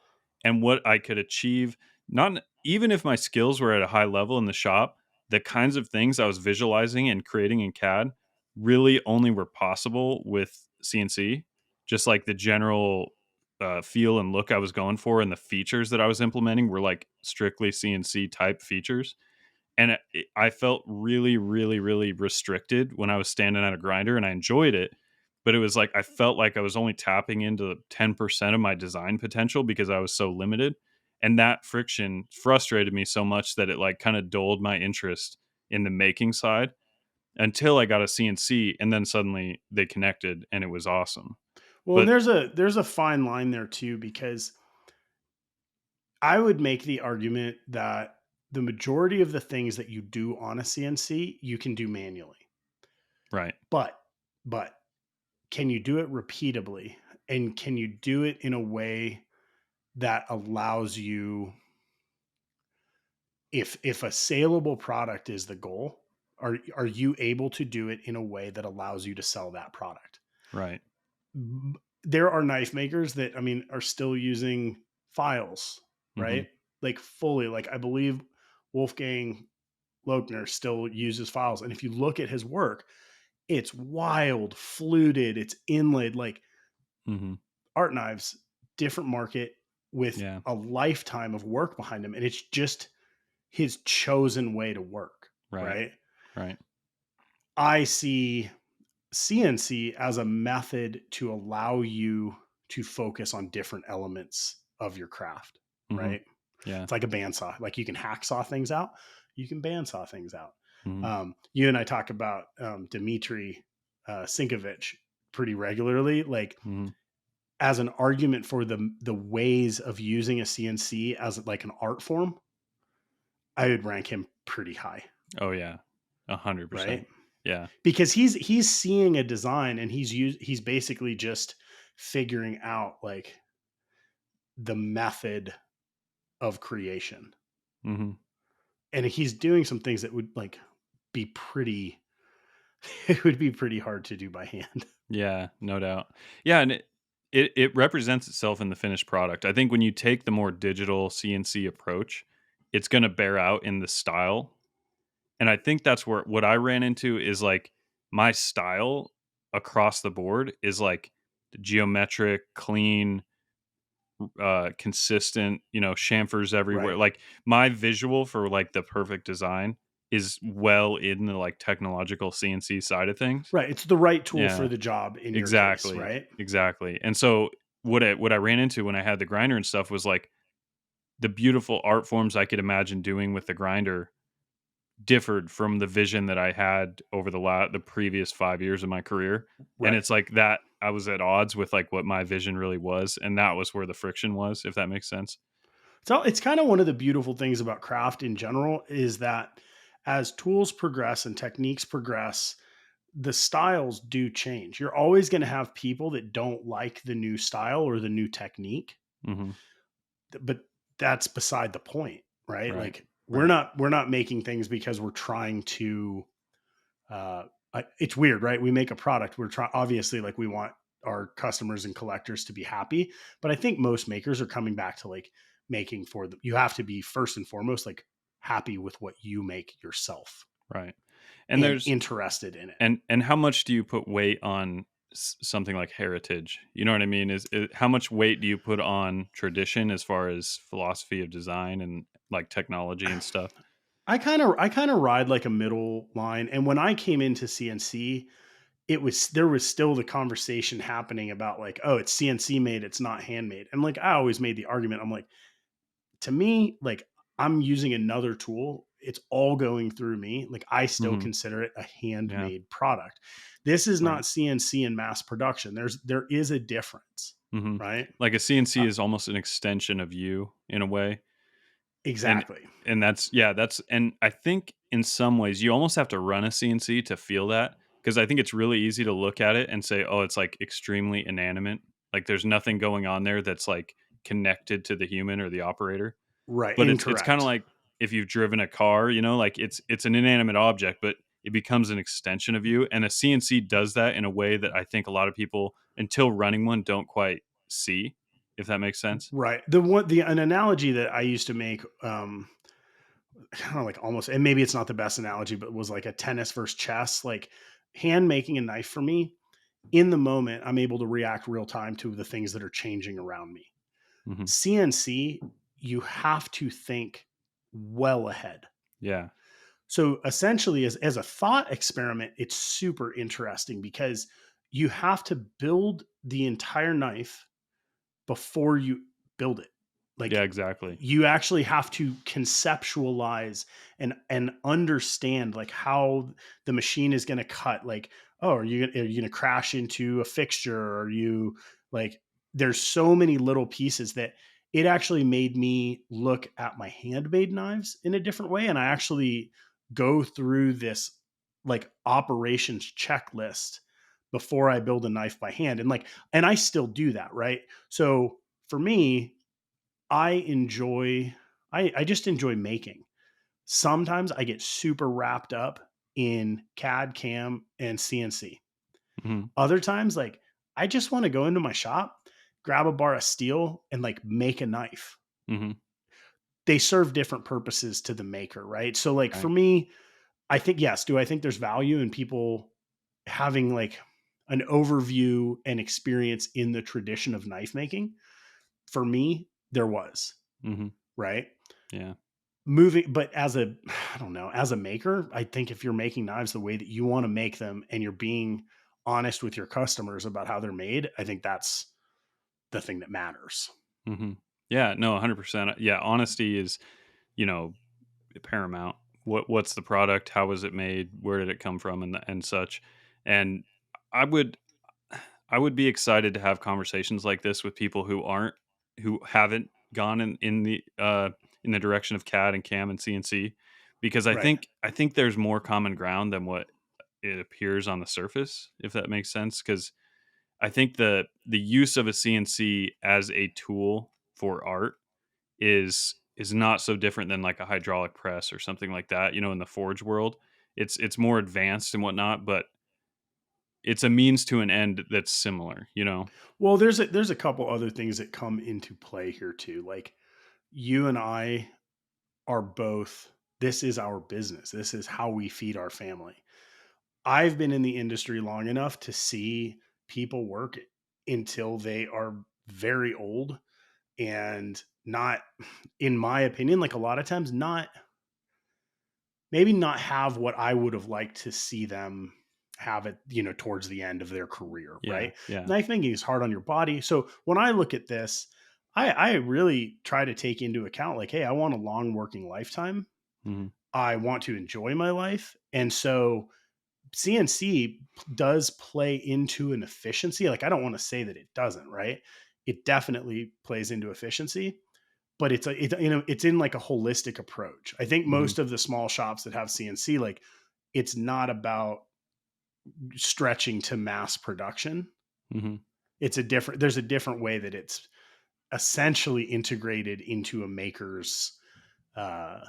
and what I could achieve, not even if my skills were at a high level in the shop, the kinds of things I was visualizing and creating in CAD really only were possible with CNC. Just like the general feel and look I was going for and the features that I was implementing were like strictly CNC type features. And I felt really, really, really restricted when I was standing at a grinder, and I enjoyed it. But it was like I felt like I was only tapping into 10% of my design potential because I was so limited. And that friction frustrated me so much that it like kind of dulled my interest in the making side until I got a CNC, and then suddenly they connected and it was awesome. Well, and But there's a fine line there too, because I would make the argument that the majority of the things that you do on a CNC, you can do manually. right. But but can you do it repeatably? And can you do it in a way that allows you, if a saleable product is the goal, are you able to do it in a way that allows you to sell that product? Right. There are knife makers that, I mean, are still using files, Mhm. right? Like fully, like I believe Wolfgang Lochner still uses files. And if you look at his work, it's wild, fluted, it's inlaid, like Mhm. art knives, different market with Yeah. a lifetime of work behind him. And it's just his chosen way to work, Right. right? Right. I see CNC as a method to allow you to focus on different elements of your craft, Mhm. right? Yeah. It's like a bandsaw. Like you can hacksaw things out, you can bandsaw things out. Mhm. You and I talk about Dmitry Sinkovich pretty regularly, like Mhm. as an argument for the ways of using a CNC as like an art form. I would rank him pretty high, Oh yeah. right? 100%. Yeah. Because he's seeing a design and he's basically just figuring out like the method of creation. Mhm. And he's doing some things that would like be pretty it would be pretty hard to do by hand. Yeah, no doubt. Yeah, and it represents itself in the finished product. I think when you take the more digital CNC approach, it's gonna bear out in the style. And I think that's where what I ran into is like my style across the board is like geometric, clean, consistent, chamfers everywhere. Right. Like my visual for like the perfect design is well in the like technological CNC side of things. Right. It's the right tool for Yeah. the job in your case, Exactly, right? exactly, and so what I ran into when I had the grinder and stuff was, like, the beautiful art forms I could imagine doing with the grinder differed from the vision that I had over the previous 5 years of my career, and Right. it's like that I was at odds with, like, what my vision really was, and that was where the friction was, if that makes sense. So it's kind of one of the beautiful things about craft in general is that as tools progress and techniques progress, the styles do change. You're always going to have people that don't like the new style or the new technique, Mhm. but that's beside the point, right? Right. Like Right. we're not making things because we're trying to it's weird, right? We make a product. We're trying, obviously, like we want our customers and collectors to be happy, but I think most makers are coming back to like making for them. You have to be first and foremost like happy with what you make yourself Right. And and there's interested in it. and how much do you put weight on something like heritage? You know what I mean? How much weight do you put on tradition as far as philosophy of design and like technology and stuff? I kind of ride like a middle line. And when I came into CNC, there was still the conversation happening about like, oh, it's CNC made, it's not handmade. And like I always made the argument, I'm like, to me, like I'm using another tool. It's all going through me. Like I still Hmm. consider it a Yeah. handmade product. This is Right. not CNC in mass production. There is a difference, Hmm. right? Like a CNC Uh, is almost an extension of you in a way, and exactly. that's yeah, that's and I think in some ways you almost have to run a CNC to feel that because I think it's really easy to look at it and say, oh, it's like extremely inanimate. Like there's nothing going on there that's like connected to the human or the operator. Right. But it's kind of Incorrect. like if you've driven a car, like it's an inanimate object, but it becomes an extension of you. And a CNC does that in a way that I think a lot of people, until running one, don't quite see, if that makes sense. Right. An analogy that I used to make, kind of like almost, and maybe it's not the best analogy, but was like a tennis versus chess. Like hand making a knife for me, in the moment, I'm able to react real time to the things that are changing around me. Hmm. CNC, you have to think well ahead. Yeah. So essentially, as a thought experiment, it's super interesting because you have to build the entire knife before you build it. Yeah, Like exactly. you actually have to conceptualize and understand like how the machine is going to cut. Like, oh, are you going to crash into a fixture? Are you like there's so many little pieces that it actually made me look at my handmade knives in a different way. And I actually go through this like operations checklist before I build a knife by hand. And I still do that, right? So for me, I enjoy I just enjoy making. Sometimes I get super wrapped up in CAD, CAM, and CNC. Hmm. Other times, like I just want to go into my shop, grab a bar of steel, and like make a knife. Hmm. They serve different purposes to the maker, right? So like for Right. me, I think yes, do I think there's value in people having like an overview and experience in the tradition of knife making? For me, there was, Hmm. right? Yeah. Moving, but as a I don't know, as a maker, I think if you're making knives the way that you want to make them and you're being honest with your customers about how they're made, I think that's the thing that matters. Hmm. Yeah. No, 100%. Yeah. Honesty is, you know, paramount. What's the product? How was it made? Where did it come from? And such. And I would I would be excited to have conversations like this with people who haven't gone in the direction of CAD and CAM and CNC, because Right. I think there's more common ground than what it appears on the surface, if that makes sense. Because I think the use of a CNC as a tool for art is not so different than like a hydraulic press or something like that. In the forge world, it's more advanced and whatnot, but it's a means to an end that's similar. Well, there's a couple other things that come into play here too. Like you and I are both this is our business. This is how we feed our family. I've been in the industry long enough to see people work until they are very old and not, in my opinion, like a lot of times not, maybe not have what I would have liked to see them have it, towards the end of their career, Yeah, right? yeah. Knife making is hard on your body. So when I look at this, I really try to take into account like, hey, I want a long working lifetime. Mhm, I want to enjoy my life. And so CNC does play into an efficiency. Like I don't want to say that it doesn't, right? It definitely plays into efficiency, but it's in like a holistic approach. I think mhm, most of the small shops that have CNC, like it's not about stretching to mass production. mhm. There's a different way that it's essentially integrated into a maker's uh,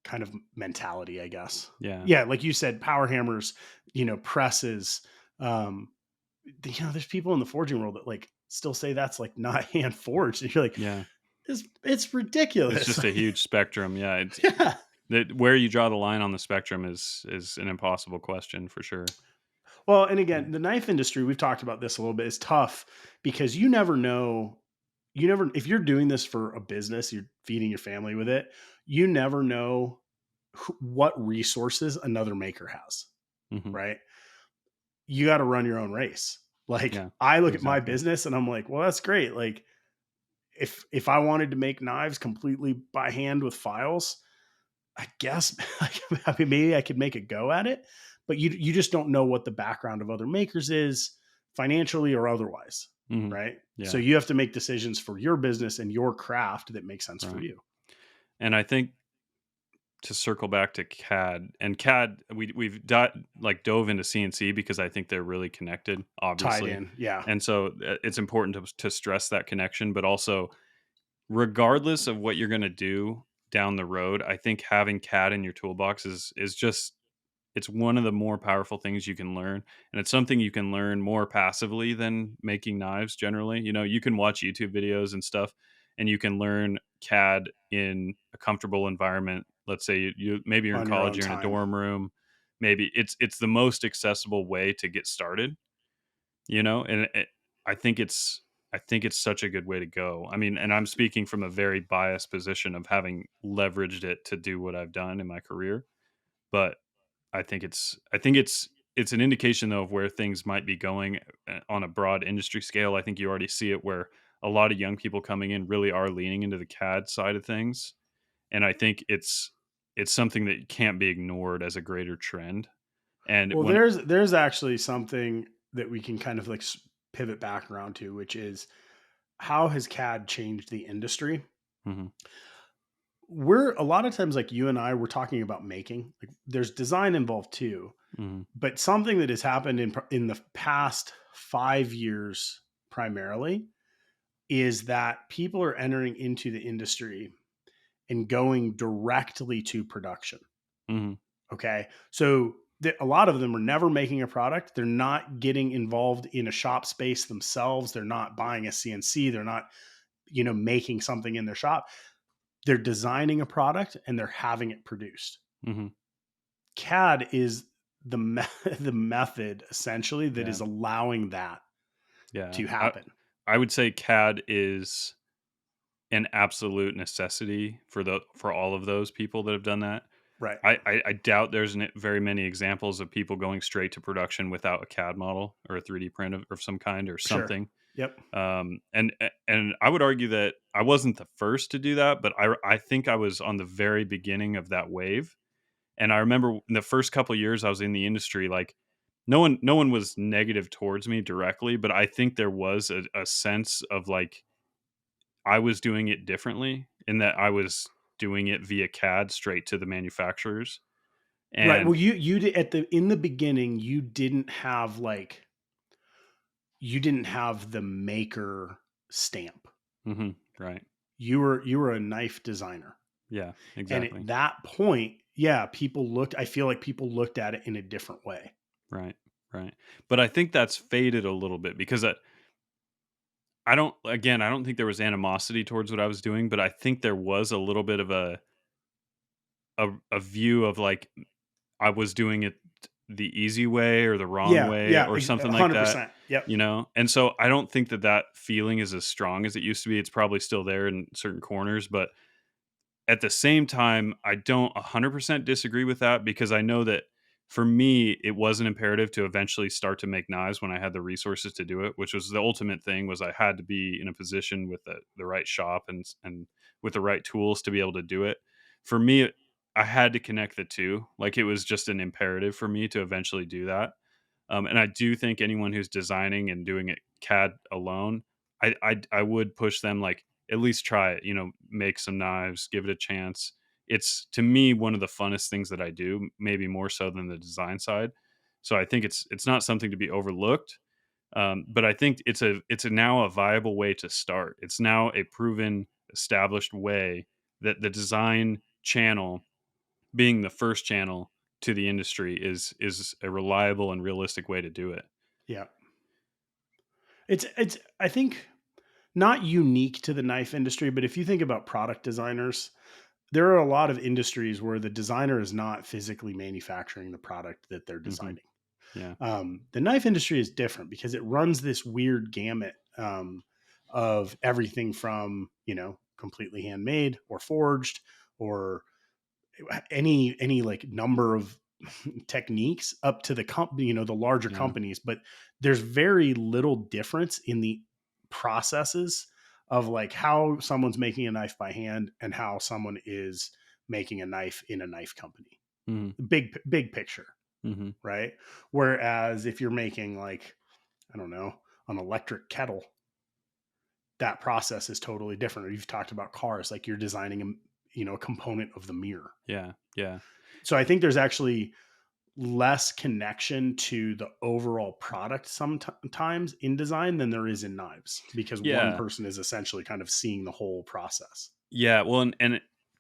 kind of mentality, I guess. Yeah, Yeah, like you said, power hammers, presses. Um, there's people in the forging world that like still say that's like not hand forged. And you're like, yeah. it's It's ridiculous. just a huge spectrum, yeah, it's Yeah. that where you draw the line on the spectrum is an impossible question for sure. Well, and Yeah. again, the knife industry, we've talked about this a little bit, is tough because you never know. You never, if you're doing this for a business, you're feeding your family with it, you never know what resources another maker has, Mhm. right? You got to run your own race. Like Yeah, I look at my exactly. business and I'm like, well, that's great. Like if I wanted to make knives completely by hand with files, I guess I mean, maybe I could make a go at it, but you just don't know what the background of other makers is financially or otherwise, Mhm. right? So Yeah, you have to make decisions for your business and your craft that make sense for right. you. And I think to circle back to CAD and CAD, we've dove into CNC because I think they're really connected, Tied obviously, in, yeah. and so it's important to stress that connection, but also regardless of what you're going to do down the road, I think having CAD in your toolbox is just it's one of the more powerful things you can learn, and it's something you can learn more passively than making knives generally. You know, you can watch YouTube videos and stuff, and you can learn CAD in a comfortable environment. Let's say maybe you're in on your college, own you're in a time. dorm room. Maybe it's the most accessible way to get started, you know, and I think it's such a good way to go. I mean, and I'm speaking from a very biased position of having leveraged it to do what I've done in my career, but I think it's an indication though of where things might be going on a broad industry scale. I think you already see it where a lot of young people coming in really are leaning into the CAD side of things, and I think it's something that can't be ignored as a greater trend. And Well, when there's actually something that we can kind of like pivot back around to, which is how has CAD changed the industry? Mhm, We're a lot of times like you and I we're talking about making. Like there's design involved too, mhm, but something that has happened in the past 5 years primarily is that people are entering into the industry and going directly to production. mhm, Okay. So a lot of them are never making a product. They're not getting involved in a shop space themselves. They're not buying a CNC. They're not, making something in their shop. They're designing a product and they're having it produced. mhm. CAD is the method essentially that Yeah, is allowing that yeah. to happen. I would say CAD is an absolute necessity for all of those people that have done that. Right. I doubt there's very many examples of people going straight to production without a CAD model or a 3D print of some kind or Sure. something. Yep. And I would argue that I wasn't the first to do that, but I think I was on the very beginning of that wave. And I remember in the first couple years I was in the industry, like no one was negative towards me directly, but I think there was a sense of like I was doing it differently in that I was doing it via CAD straight to the manufacturers. Right. Well, And you did in the beginning, you didn't have the maker stamp. mhm, right. You were a knife designer. Yeah, And at exactly. that point, yeah, I feel like people looked at it in a different way. Right, right. But I think that's faded a little bit because I don't think there was animosity towards what I was doing, but I think there was a little bit of a view of like I was doing it the easy way or the wrong Yeah, way yeah, or something like that, 100%. Yep. you know? And so I don't think that that feeling is as strong as it used to be. It's probably still there in certain corners, but at the same time, I don't 100% disagree with that because I know that for me, it was an imperative to eventually start to make knives when I had the resources to do it, which was the ultimate thing was I had to be in a position with the right shop and with the right tools to be able to do it. For me, I had to connect the two. Like it was just an imperative for me to eventually do that. And I do think anyone who's designing and doing it CAD alone, I would push them like at least try it. You know, make some knives, give it a chance. It's to me one of the funnest things that I do, maybe more so than the design side. So I think it's not something to be overlooked. But I think it's now a viable way to start. It's now a proven, established way that the design channel being the first channel to the industry is a reliable and realistic way to do it. Yeah. It's I think not unique to the knife industry, but if you think about product designers, there are a lot of industries where the designer is not physically manufacturing the product that they're Mhm. designing. Yeah. The knife industry is different because it runs this weird gamut of everything from completely handmade or forged or any like number of techniques up to the company, the larger Yeah. companies, but there's very little difference in the processes of like how someone's making a knife by hand and how someone is making a knife in a knife company. Mhm. Big picture, Mhm. right? Whereas if you're making like, I don't know, an electric kettle, that process is totally different. Or you've talked about cars, like you're designing a component of the mirror. Yeah. Yeah. So I think there's actually less connection to the overall product sometimes in design than there is in knives, because one Yeah. person is essentially kind of seeing the whole process. Yeah, well,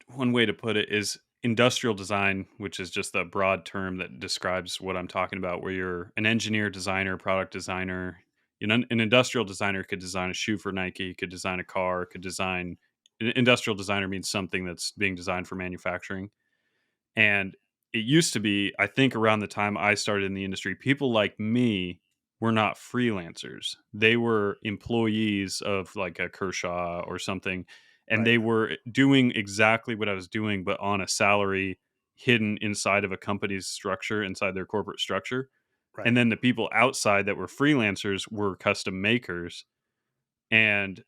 one way to put it is industrial design, which is just a broad term that describes what I'm talking about, where you're an engineer, designer, product designer. You know, an industrial designer could design a shoe for Nike, could design a car, could design. An industrial designer means something that's being designed for manufacturing. And it used to be, I think around the time I started in the industry, people like me were not freelancers. They were employees of like a Kershaw or something. And Right. they were doing exactly what I was doing, but on a salary hidden inside of a company's structure, inside their corporate structure. Right. And then the people outside that were freelancers were custom makers, and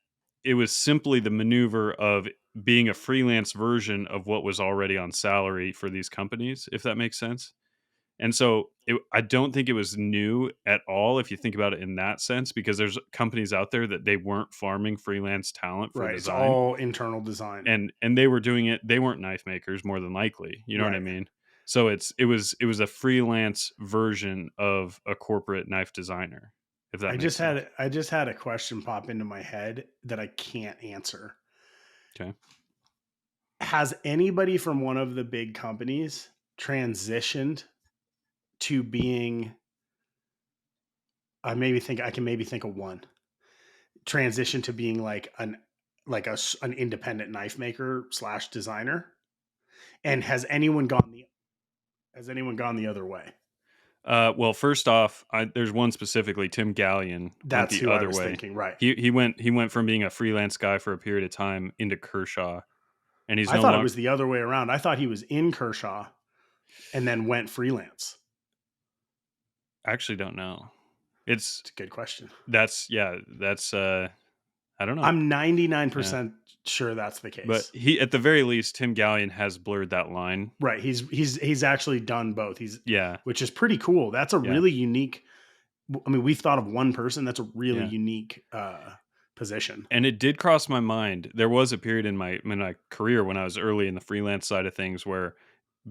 it was simply the maneuver of being a freelance version of what was already on salary for these companies, if that makes sense. And so I don't think it was new at all if you think about it in that sense, because there's companies out there that they weren't farming freelance talent for Right. It's design, all internal design. and they were doing it. They weren't knife makers more than likely. You know what I Right. mean? So it was a freelance version of a corporate knife designer, if that makes sense. I just had a question pop into my head that I can't answer. Okay. Has anybody from one of the big companies transitioned to being, I can maybe think of one, transition to being like an independent knife maker slash designer? And has anyone gone the other way? Well, first off, there's one specifically. Tim Gallion went That's the who I other was way. thinking. Right. He went from being a freelance guy for a period of time into Kershaw, and he's I no thought it longer. was the other way around. I thought he was in Kershaw and then went freelance. Actually, don't know. It's It's a good question. that's yeah. That's I don't know. I'm Yeah, 99% sure that's the but case. he at the very least, Tim Gallion has blurred that line. Right. He's actually done both. Yeah, Which is pretty cool. That's a yeah, really unique. I mean, we've thought of one person. That's a really yeah. unique position. And it did cross my mind. There was a period in my career when I was early in the freelance side of things where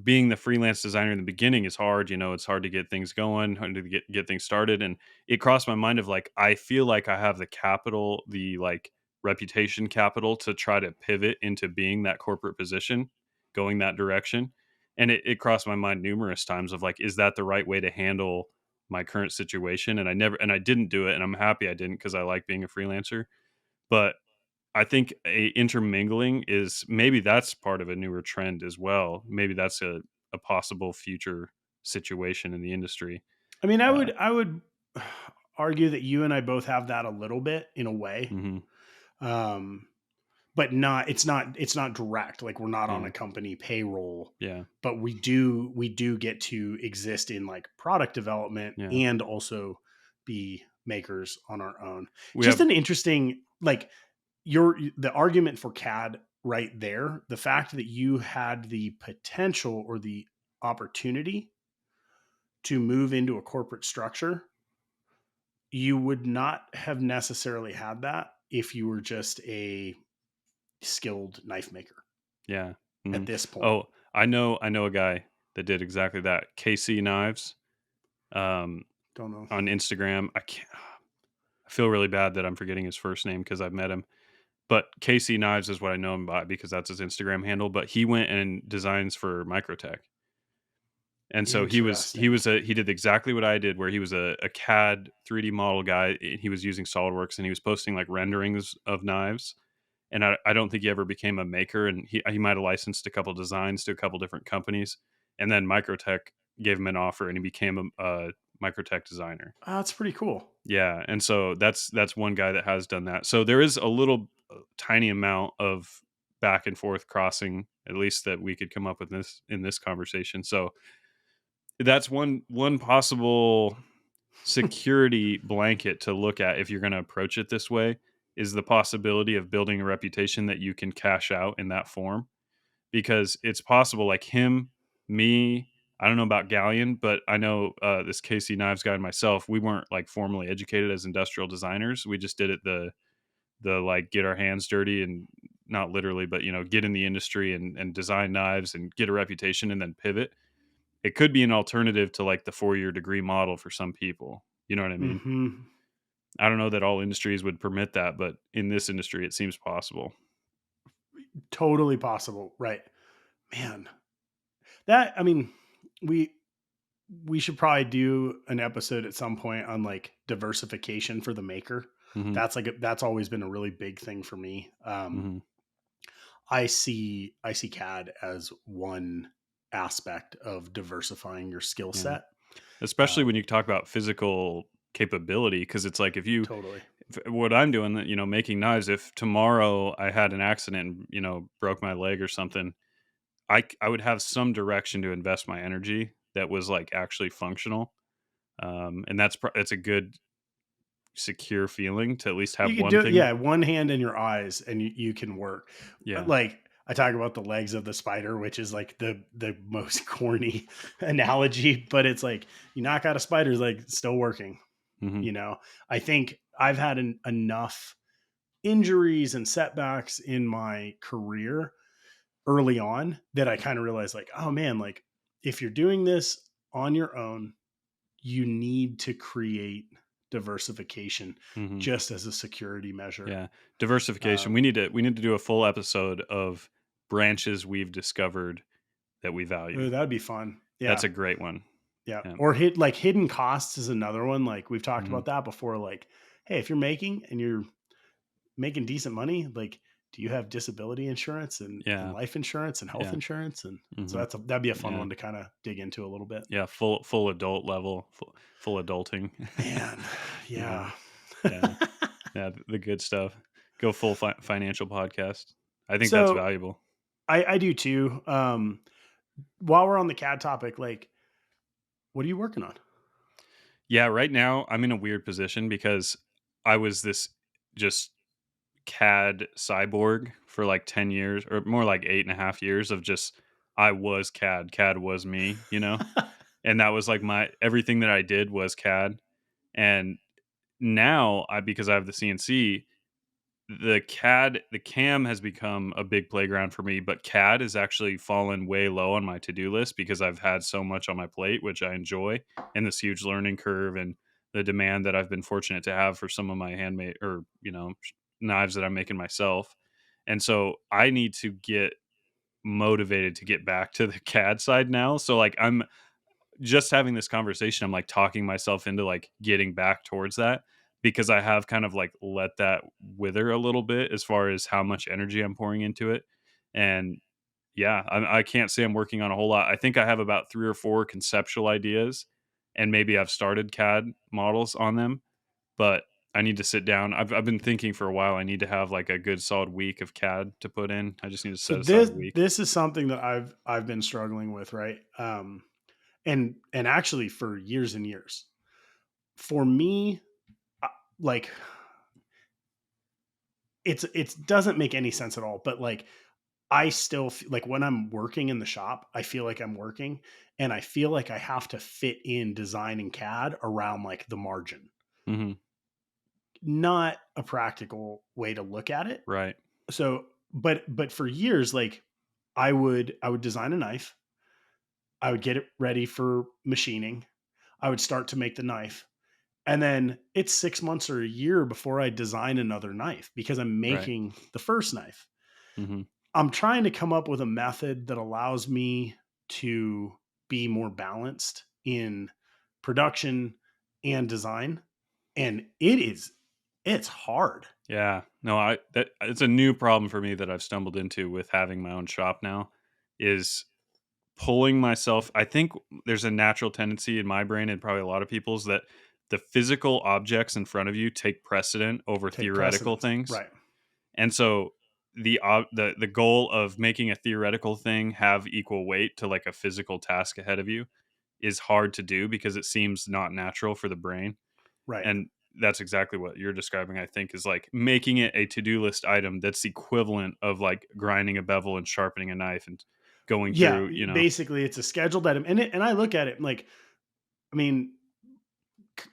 being the freelance designer in the beginning is hard. You know, it's hard to get things going, hard to get things started. And it crossed my mind of like, I feel like I have the capital, the like reputation capital to try to pivot into being that corporate position, going that direction. And it crossed my mind numerous times of like, is that the right way to handle my current situation? And I didn't do it. And I'm happy I didn't, because I like being a freelancer. But I think a intermingling is, maybe that's part of a newer trend as well. Maybe that's a possible future situation in the industry. I mean, Uh, I would argue that you and I both have that a little bit in a way. mhm, Um, but it's not direct. Like, we're not on yeah, a company payroll, yeah, but we do get to exist in like product development yeah. and also be makers on our own. We Just have, an interesting, like, the argument for CAD right there, the fact that you had the potential or the opportunity to move into a corporate structure, you would not have necessarily had that if you were just a skilled knife maker yeah. at Mhm. this point. Oh, I know a guy that did exactly that. KC Knives, um, Don't know. on Instagram. I feel really bad that I'm forgetting his first name because I've met him. But KC Knives is what I know him by because that's his Instagram handle. But he went and designs for Microtech. And so Interesting. he did exactly what I did, where he was a CAD 3D model guy. He was using SolidWorks, and he was posting like renderings of knives. And I don't think he ever became a maker. And he might have licensed a couple designs to a couple different companies. And then Microtech gave him an offer, and he became a Microtech designer. That's pretty cool. Yeah, and so that's one guy that has done that. So there is a little tiny amount of back and forth crossing, at least that we could come up with this in this conversation. So that's one possible security blanket to look at if you're going to approach it this way, is the possibility of building a reputation that you can cash out in that form, because it's possible like him, me, I don't know about Galleon, but I know this KC Knives guy and myself, we weren't like formally educated as industrial designers. We just did it the like get our hands dirty, and not literally, but you know, get in the industry and design knives and get a reputation and then pivot. it could be an alternative to like the 4-year degree model for some people. You know what I mean? Hmm. I don't know that all industries would permit that, but in this industry, it seems possible. Totally possible. Right. Man, that, I mean, we, we should probably do an episode at some point on like diversification for the maker. Hmm. That's like, that's always been a really big thing for me. Hmm. I see CAD as one aspect of diversifying your skill Yeah. set. Especially when Um, you talk about physical capability, because it's like Totally. what I'm doing, making knives, if tomorrow I had an accident and, broke my leg or something, I would have some direction to invest my energy that was like actually functional. And it's a good secure feeling to at least have You can one do it. thing. Yeah. One hand in your eyes and you can work. Yeah. Like I talk about the legs of the spider, which is like the most corny analogy, but it's like you knock out a spider's leg, it's still working. Hmm. You know, I think I've had enough injuries and setbacks in my career early on that I kind of realized like, oh man, like if you're doing this on your own, you need to create diversification Hmm. just as a security measure. Yeah. Diversification. Um, We need to do a full episode of branches we've discovered that we value. Ooh, that'd be fun. That's Yeah. a great one. Yeah. Yeah. Or like hidden costs is another one. Like we've talked Hmm. about that before. Like, hey, if you're making and you're making decent money, like, do you have disability insurance and Yeah. life insurance and health Yeah. insurance? And so Hmm. that'd be a fun Yeah. one to kind of dig into a little bit. Yeah. Full adult level, full adulting. Man, Yeah. yeah. Yeah. Yeah. The good stuff. Go full financial podcast. I think that's So valuable. I do too. While we're on the CAD topic, like, what are you working on? Yeah. Right now, I'm in a weird position because I was this just CAD cyborg for like 10 years, or more like 8.5 years of just, I was CAD. CAD was me, And that was like everything that I did was CAD. And now because I have the CNC, the CAM has become a big playground for me, but CAD has actually fallen way low on my to-do list because I've had so much on my plate, which I enjoy, and this huge learning curve and the demand that I've been fortunate to have for some of my handmade, or, knives that I'm making myself. And so I need to get motivated to get back to the CAD side now. So like I'm just having this conversation, I'm like talking myself into like getting back towards that, because I have kind of like let that wither a little bit as far as how much energy I'm pouring into it. And yeah, I can't say I'm working on a whole lot. I think I have about 3 or 4 conceptual ideas, and maybe I've started CAD models on them, but I need to sit down. I've been thinking for a while. I need to have like a good solid week of CAD to put in. I just need to So set aside this a week. this is something that I've been struggling with, right? And actually for years and years. For me, uh, like it doesn't make any sense at all. But like I still like when I'm working in the shop, I feel like I'm working, and I feel like I have to fit in design and CAD around like the margin. Hmm. Not a practical way to look at it. Right. So, but for years, like I would design a knife, I would get it ready for machining, I would start to make the knife, and then it's 6 months or a year before I design another knife because I'm Right. making the first knife. Hmm. I'm trying to come up with a method that allows me to be more balanced in production and design. And it's hard. Yeah. No, I that it's a new problem for me that I've stumbled into with having my own shop now, is pulling myself. I think there's a natural tendency in my brain, and probably a lot of people's, that the physical objects in front of you take precedent over Take theoretical precedence. things. Right. And so the goal of making a theoretical thing have equal weight to like a physical task ahead of you is hard to do because it seems not natural for the brain. Right. And that's exactly what you're describing, I think, is like making it a to-do list item that's equivalent of like grinding a bevel and sharpening a knife and going Yeah. through, Basically, it's a scheduled item. And I look at it like, I mean,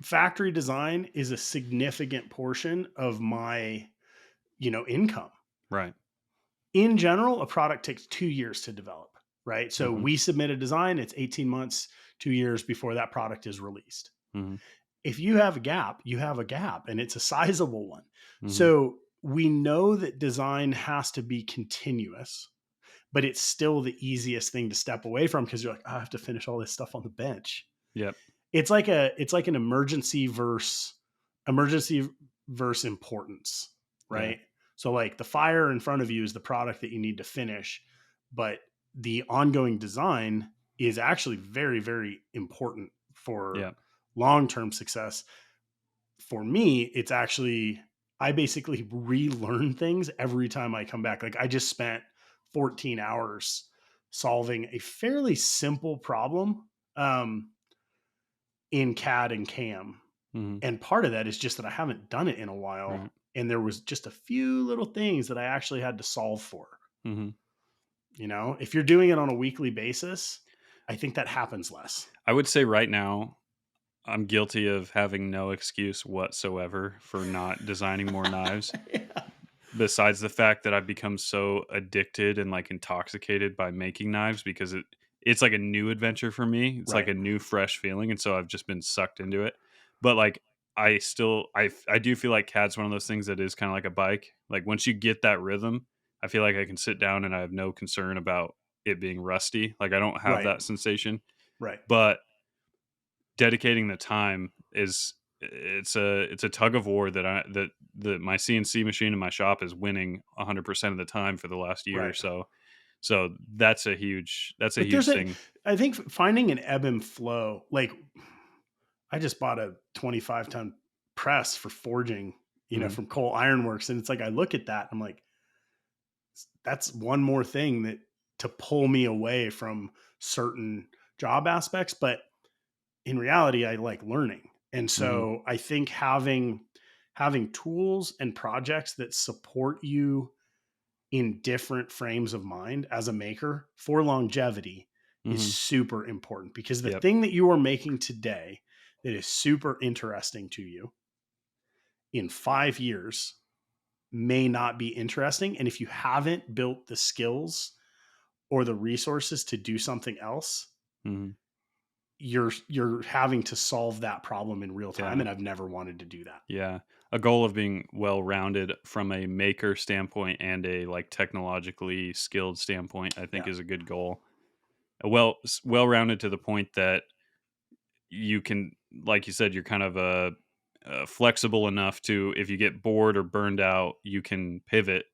factory design is a significant portion of my, income. right. In general, a product takes 2 years to develop. right? So Mhm. we submit a design, it's 18 months, 2 years before that product is released. Mhm. If you have a gap, you have a gap and it's a sizable one. Mhm. So we know that design has to be continuous, but it's still the easiest thing to step away from because you're like, "Oh, I have to finish all this stuff on the bench." Yep. It's like an emergency versus importance, Yeah. right? So like the fire in front of you is the product that you need to finish, but the ongoing design is actually very, very important for Yeah. long-term success. For me, it's actually I basically relearn things every time I come back. Like I just spent 14 hours solving a fairly simple problem in CAD and CAM. Mhm. And part of that is just that I haven't done it in a while. Right. And there was just a few little things that I actually had to solve for. Mhm. If you're doing it on a weekly basis, I think that happens less. I would say right now, I'm guilty of having no excuse whatsoever for not designing more knives. Yeah. Besides the fact that I've become so addicted and, like, intoxicated by making knives because it's like a new adventure for me. It's like Right. a new fresh feeling, and so I've just been sucked into it. But, like, I do feel like CAD's one of those things that is kinda like a bike. Like, once you get that rhythm, I feel like I can sit down and I have no concern about it being rusty. Like, I don't have Right. that sensation. Right. But dedicating the time is it's a tug of war that my CNC machine in my shop is winning 100% of the time for the last year or Right. so. So that's a But huge thing. I think finding an ebb and flow, like I just bought a 25-ton press for forging, Mhm. from Cole Ironworks. And it's like, I look at that, I'm like, that's one more thing that to pull me away from certain job aspects. But in reality, I like learning. And Mhm. so I think having tools and projects that support you in different frames of mind as a maker for longevity is Mhm. super important because the Yep. thing that you are making today that is super interesting to you in 5 years may not be interesting. And if you haven't built the skills or the resources to do something else, Mhm. you're having to solve that problem in real time. Yeah. And I've never wanted to do that. Yeah. A goal of being well-rounded from a maker standpoint and a, like, technologically skilled standpoint, I think Yeah. is a good goal. Well-rounded to the point that you can, like you said, you're kind of flexible enough to, if you get bored or burned out, you can pivot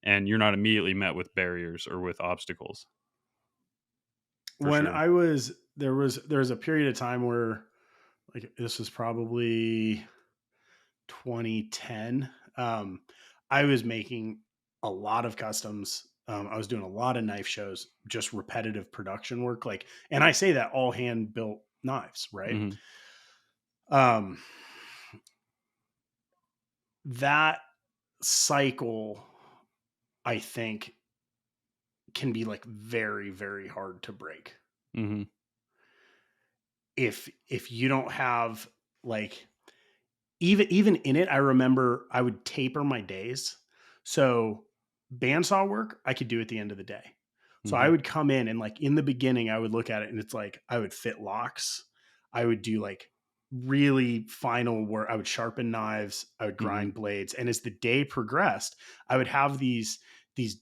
and you're not immediately met with barriers or with obstacles, for When sure. I was there was a period of time where like this was probably 2010. I was making a lot of customs. I was doing a lot of knife shows, just repetitive production work. Like, and I say that all hand built knives, right? Mhm. Um, that cycle, I think, can be like very, very hard to break Mhm. if you don't have like even in it. I remember I would taper my days. So bandsaw work I could do at the end of the day. So I Mhm. would come in and like in the beginning I would look at it and it's like I would fit locks. I would do like really final work. I would sharpen knives, I would Mhm. grind blades. And as the day progressed, I would have these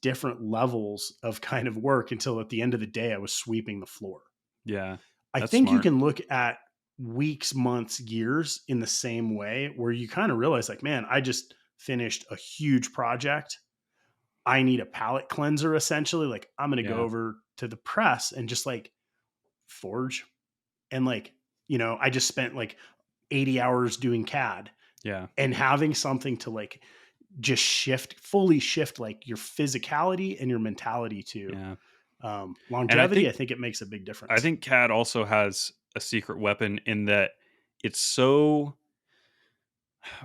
different levels of kind of work until at the end of the day I was sweeping the floor. Yeah. I That's think you smart. can look at weeks, months, years in the same way where you kind of realize, like, man, I just finished a huge project. I need a palette cleanser essentially. Like, I'm going to go Yeah. over to the press and just like forge. And like, I just spent like 80 hours doing CAD Yeah. and having something to like just fully shift like your physicality and your mentality to Yeah. And longevity. I think it makes a big I difference. think CAD also has a secret weapon in that it's so,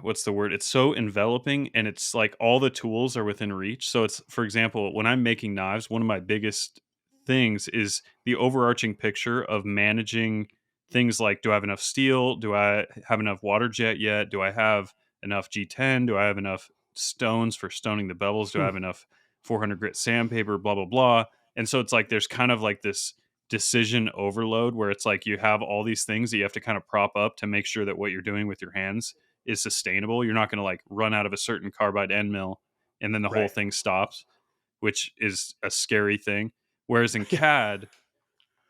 what's the word? It's so enveloping and it's like all the tools are within reach. So it's, for example, when I'm making knives, one of my biggest things is the overarching picture of managing things like, do I have enough steel? Do I have enough water jet yet? Do I have enough G10? Do I have enough stones for stoning the bevels? Do I Hmm. have enough 400 grit sandpaper? Blah, blah, blah. And so it's like there's kind of like this decision overload where it's like you have all these things that you have to kind of prop up to make sure that what you're doing with your hands is sustainable. You're not going to like run out of a certain carbide end mill and then the whole Right. thing stops, which is a scary thing. Whereas in Yeah. CAD,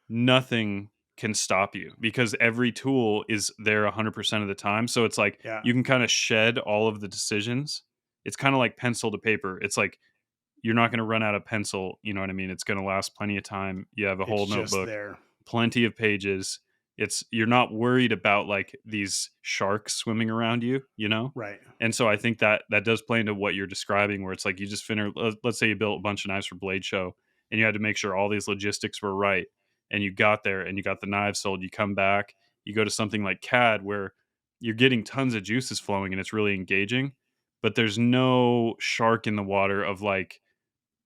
nothing can stop you because every tool is there 100% of the time. So it's like Yeah. you can kind of shed all of the decisions. It's kind of like pencil to paper. It's like you're not going to run out of pencil. You know what I mean? It's going to last plenty of time. You have a It's whole just notebook, there. plenty of pages. It's you're not worried about like these sharks swimming around you, you know? Right. And so I think that that does play into what you're describing where it's like you just finish let's say you built a bunch of knives for Blade Show and you had to make sure all these logistics were right and you got there and you got the knives sold, you come back, you go to something like CAD where you're getting tons of juices flowing and it's really engaging, but there's no shark in the water of like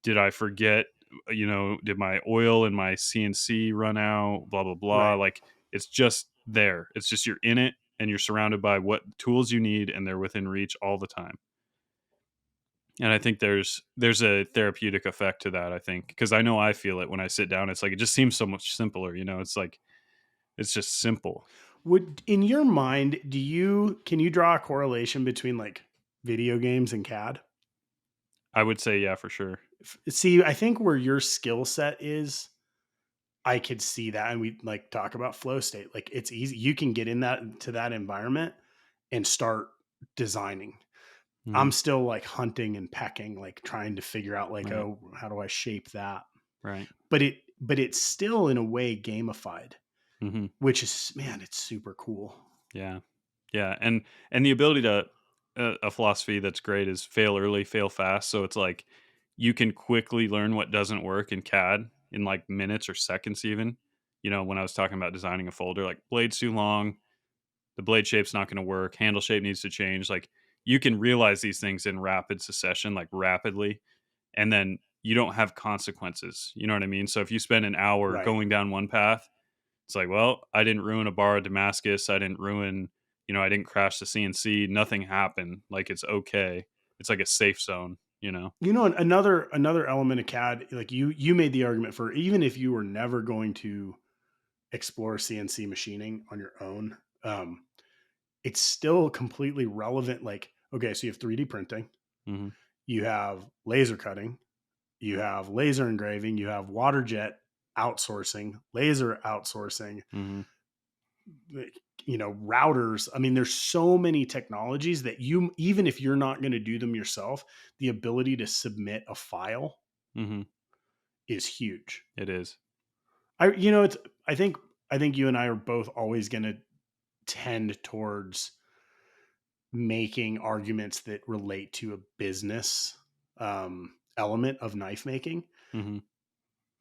did I forget, did my oil and my CNC run out, blah, blah, blah. Right. Like it's just there. It's just you're in it and you're surrounded by what tools you need and they're within reach all the time. And I think there's a therapeutic effect to that, I think, because I know I feel it when I sit down. It's like it just seems so much simpler, It's like it's just simple. Would in your mind, can you draw a correlation between like video games and CAD? I would say yeah, for sure. See, I think where your skill set is, I could see that. And we like talk about flow state. Like it's easy. You can get in that to that environment and start designing. Mhm. I'm still like hunting and pecking, like trying to figure out like, Right. oh, how do I shape that? Right. But it's still in a way gamified, Mhm. which is, man, it's super cool. Yeah. Yeah, and the ability to a philosophy that's great is fail early, fail fast. So it's like you can quickly learn what doesn't work in CAD in like minutes or seconds even. When I was talking about designing a folder, like blade's too long, the blade shape's not going to work, handle shape needs to change. Like you can realize these things in rapid succession, like rapidly, and then you don't have consequences. You know what I mean? So if you spend an hour Right. going down one path, it's like, well, I didn't ruin a bar of Damascus. I didn't ruin, I didn't crash the CNC. Nothing happened. Like it's okay. It's like a safe zone. You know, another element of CAD, like you made the argument for even if you were never going to explore CNC machining on your own, it's still completely relevant. Like, okay, so you have 3D printing, Hmm. you have laser cutting, you have laser engraving, you have water jet outsourcing, laser outsourcing, Hmm. like, routers. I mean, there's so many technologies that you, even if you're not going to do them yourself, the ability to submit a file Hmm. is huge. It is. It's, I think, I think you and I are both always going to tend towards making arguments that relate to a business element of knife making. Hmm.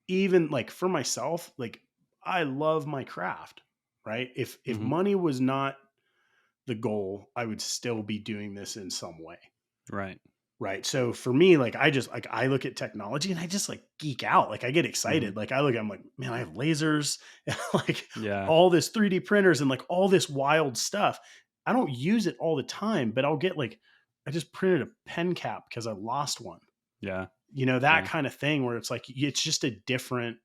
Even like for myself, like I love my craft, right? If Hmm. money was not the goal, I would still be doing this in some way. Right. Right. So for me, like I just like I look at technology and I just like geek out. Like I get Hmm. excited. Like I look, I'm like, man, I have lasers, and like Yeah. all this 3D printers and like all this wild stuff. I don't use it all the time, but I'll get like I just printed a pen cap because I lost one. Yeah. That Yeah. kind of thing where it's like it's just a different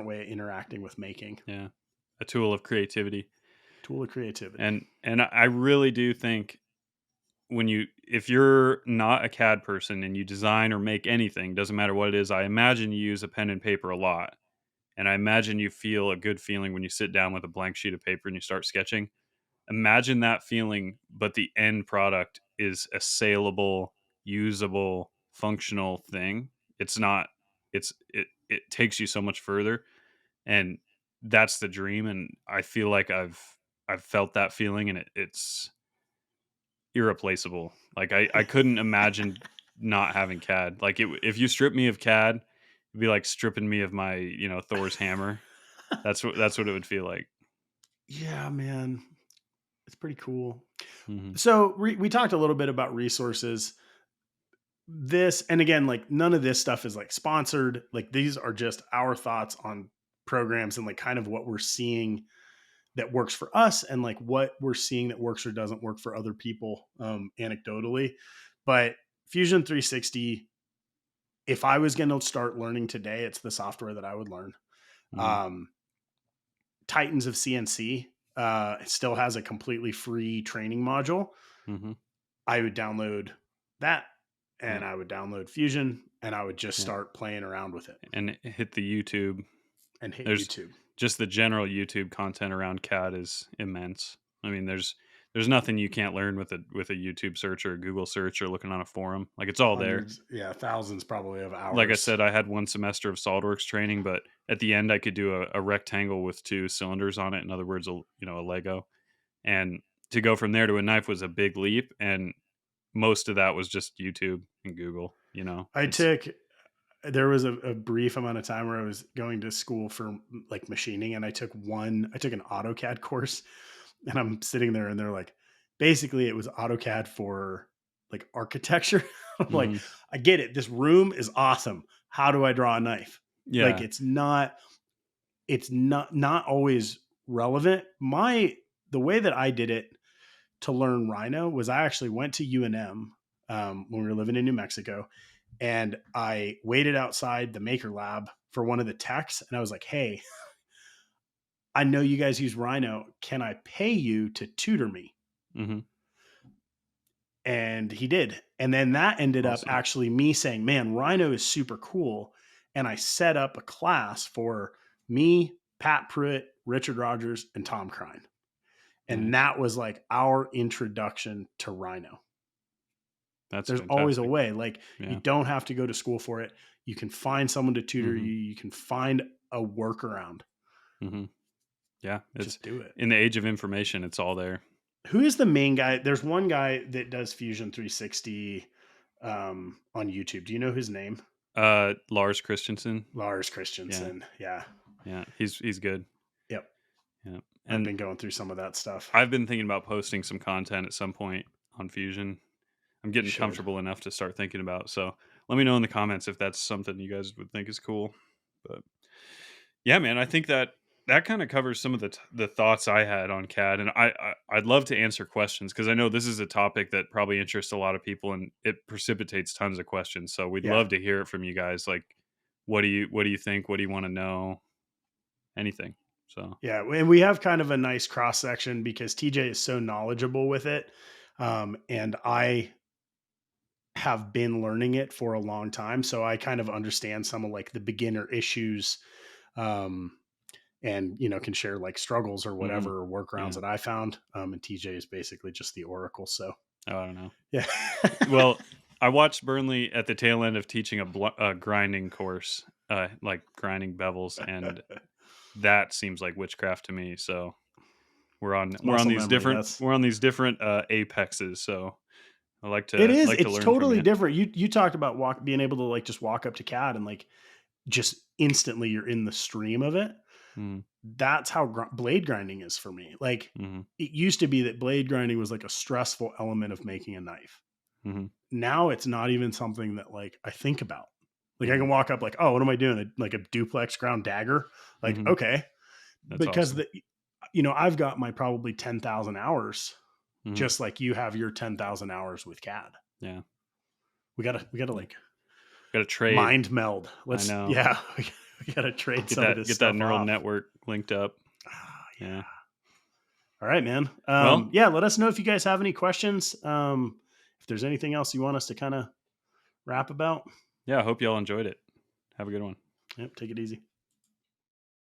way of interacting with making. Yeah. A tool of creativity. Tool of creativity. And I really do think if you're not a CAD person and you design or make anything, doesn't matter what it is, I imagine you use a pen and paper a lot. And I imagine you feel a good feeling when you sit down with a blank sheet of paper and you start sketching. Imagine that feeling, but the end product is a saleable, usable, functional thing. It's not it takes you so much further and that's the dream and I feel like I've felt that feeling and it's irreplaceable. Like I couldn't imagine not having CAD. Like if you strip me of CAD, it'd be like stripping me of my, Thor's hammer. That's what it would feel like. Yeah, man. It's pretty cool. Mhm. So we talked a little bit about resources. This, and again, like none of this stuff is like sponsored. Like these are just our thoughts on programs and like kind of what we're seeing that works for us and like what we're seeing that works or doesn't work for other people anecdotally. But Fusion 360 if I was going to start learning today, it's the software that I would learn. Mhm. Um, Titans of CNC still has a completely free training module. Mhm. I would download that, Yeah. and I would download Fusion, and I would just Yeah. start playing around with it And hit the YouTube. and hit There's YouTube. just the general YouTube content around CAD is immense. I mean, there's nothing you can't learn with a YouTube search or a Google search or looking on a forum. Like it's all there. Hundreds, yeah, thousands probably of Like I hours. said, I had 1 semester of SolidWorks training, but at the end, I could do a rectangle with 2 cylinders on it. In other words, a Lego. And to go from there to a knife was a big leap. And most of that was just YouTube and Google. I It's took There was a brief amount of time where I was going to school for like machining, and I took an AutoCAD course, and I'm sitting there and they're like, basically it was AutoCAD for like architecture. I'm like, hmm I get it. This room is awesome. How do I draw a knife? Like yeah. it's not always relevant. The way that I did it to learn Rhino was I actually went to UNM when we were living in New Mexico, and I waited outside the maker lab for one of the techs, and I was like, "Hey, I know you guys use Rhino. Can I pay you to tutor me?" hmm And he did. And then that ended up Awesome. actually me saying, "Man, Rhino is super cool." And I set up a class for me, Pat Pruitt, Richard Rogers, and Tom Krein. And Nice. that was like our introduction to Rhino. That's There's always a fantastic. way. Like, you Yeah. don't have to go to school for it. You can find someone to tutor hmm you. You can find a workaround. hmm Yeah. It's Just do it. in the age of information. It's all there. Who is the main guy? There's one guy that does Fusion 360 on YouTube. Do you know his name? Lars Christensen. Lars Yeah. Christensen. Yeah. Yeah. He's good. Yep. Yeah. I've And been going through some of that stuff. I've been thinking about posting some content at some point on Fusion. I'm You getting should. comfortable enough to start thinking about. So let me know in the comments if that's something you guys would think is cool. But yeah, man, I think that kind of covers some of the thoughts I had on CAD, and I'd love to answer questions because I know this is a topic that probably interests a lot of people, and it precipitates tons of questions. So we'd Yeah. love to hear it from you guys. Like, what do you think? What do you want to know? Anything. So Yeah. And we have kind of a nice cross section because TJ is so knowledgeable with it. And I have been learning it for a long time. So I kind of understand some of like the beginner issues. Um, and can share like struggles or hmm whatever or workarounds yeah. that I found. And TJ is basically just the oracle. So Oh, I don't know. yeah. Well, I watched Burnley at the tail end of teaching a grinding course, like grinding bevels, and that seems like witchcraft to me. So we're on Muscle these memory. different we're on these different apexes. So I like It to is. like to It's learn from totally you. different. You talked about being able to like just walk up to CAD and like just instantly you're in the stream of it. Mm, That's how blade grinding is for me. Like, hmm it used to be that blade grinding was like a stressful element of making a knife. hmm Now it's not even something that like I think about. Like, I hmm can walk up like, oh, what am I doing? Like a duplex ground dagger? Like, hmm okay, That's because awesome. I've got my probably 10,000 hours, Hmm just like you have your 10,000 hours with CAD. Yeah, We gotta yeah. like Got to trade. mind meld. I Let's know. yeah, we gotta trade Get some of that this get that stuff neural off. network linked up. Ah, Yeah. yeah. All right, man. Well, Yeah, let us know if you guys have any questions. If there's anything else you want us to kind of wrap about. yeah. I hope y'all enjoyed it. Have a good one. Yep, take it easy.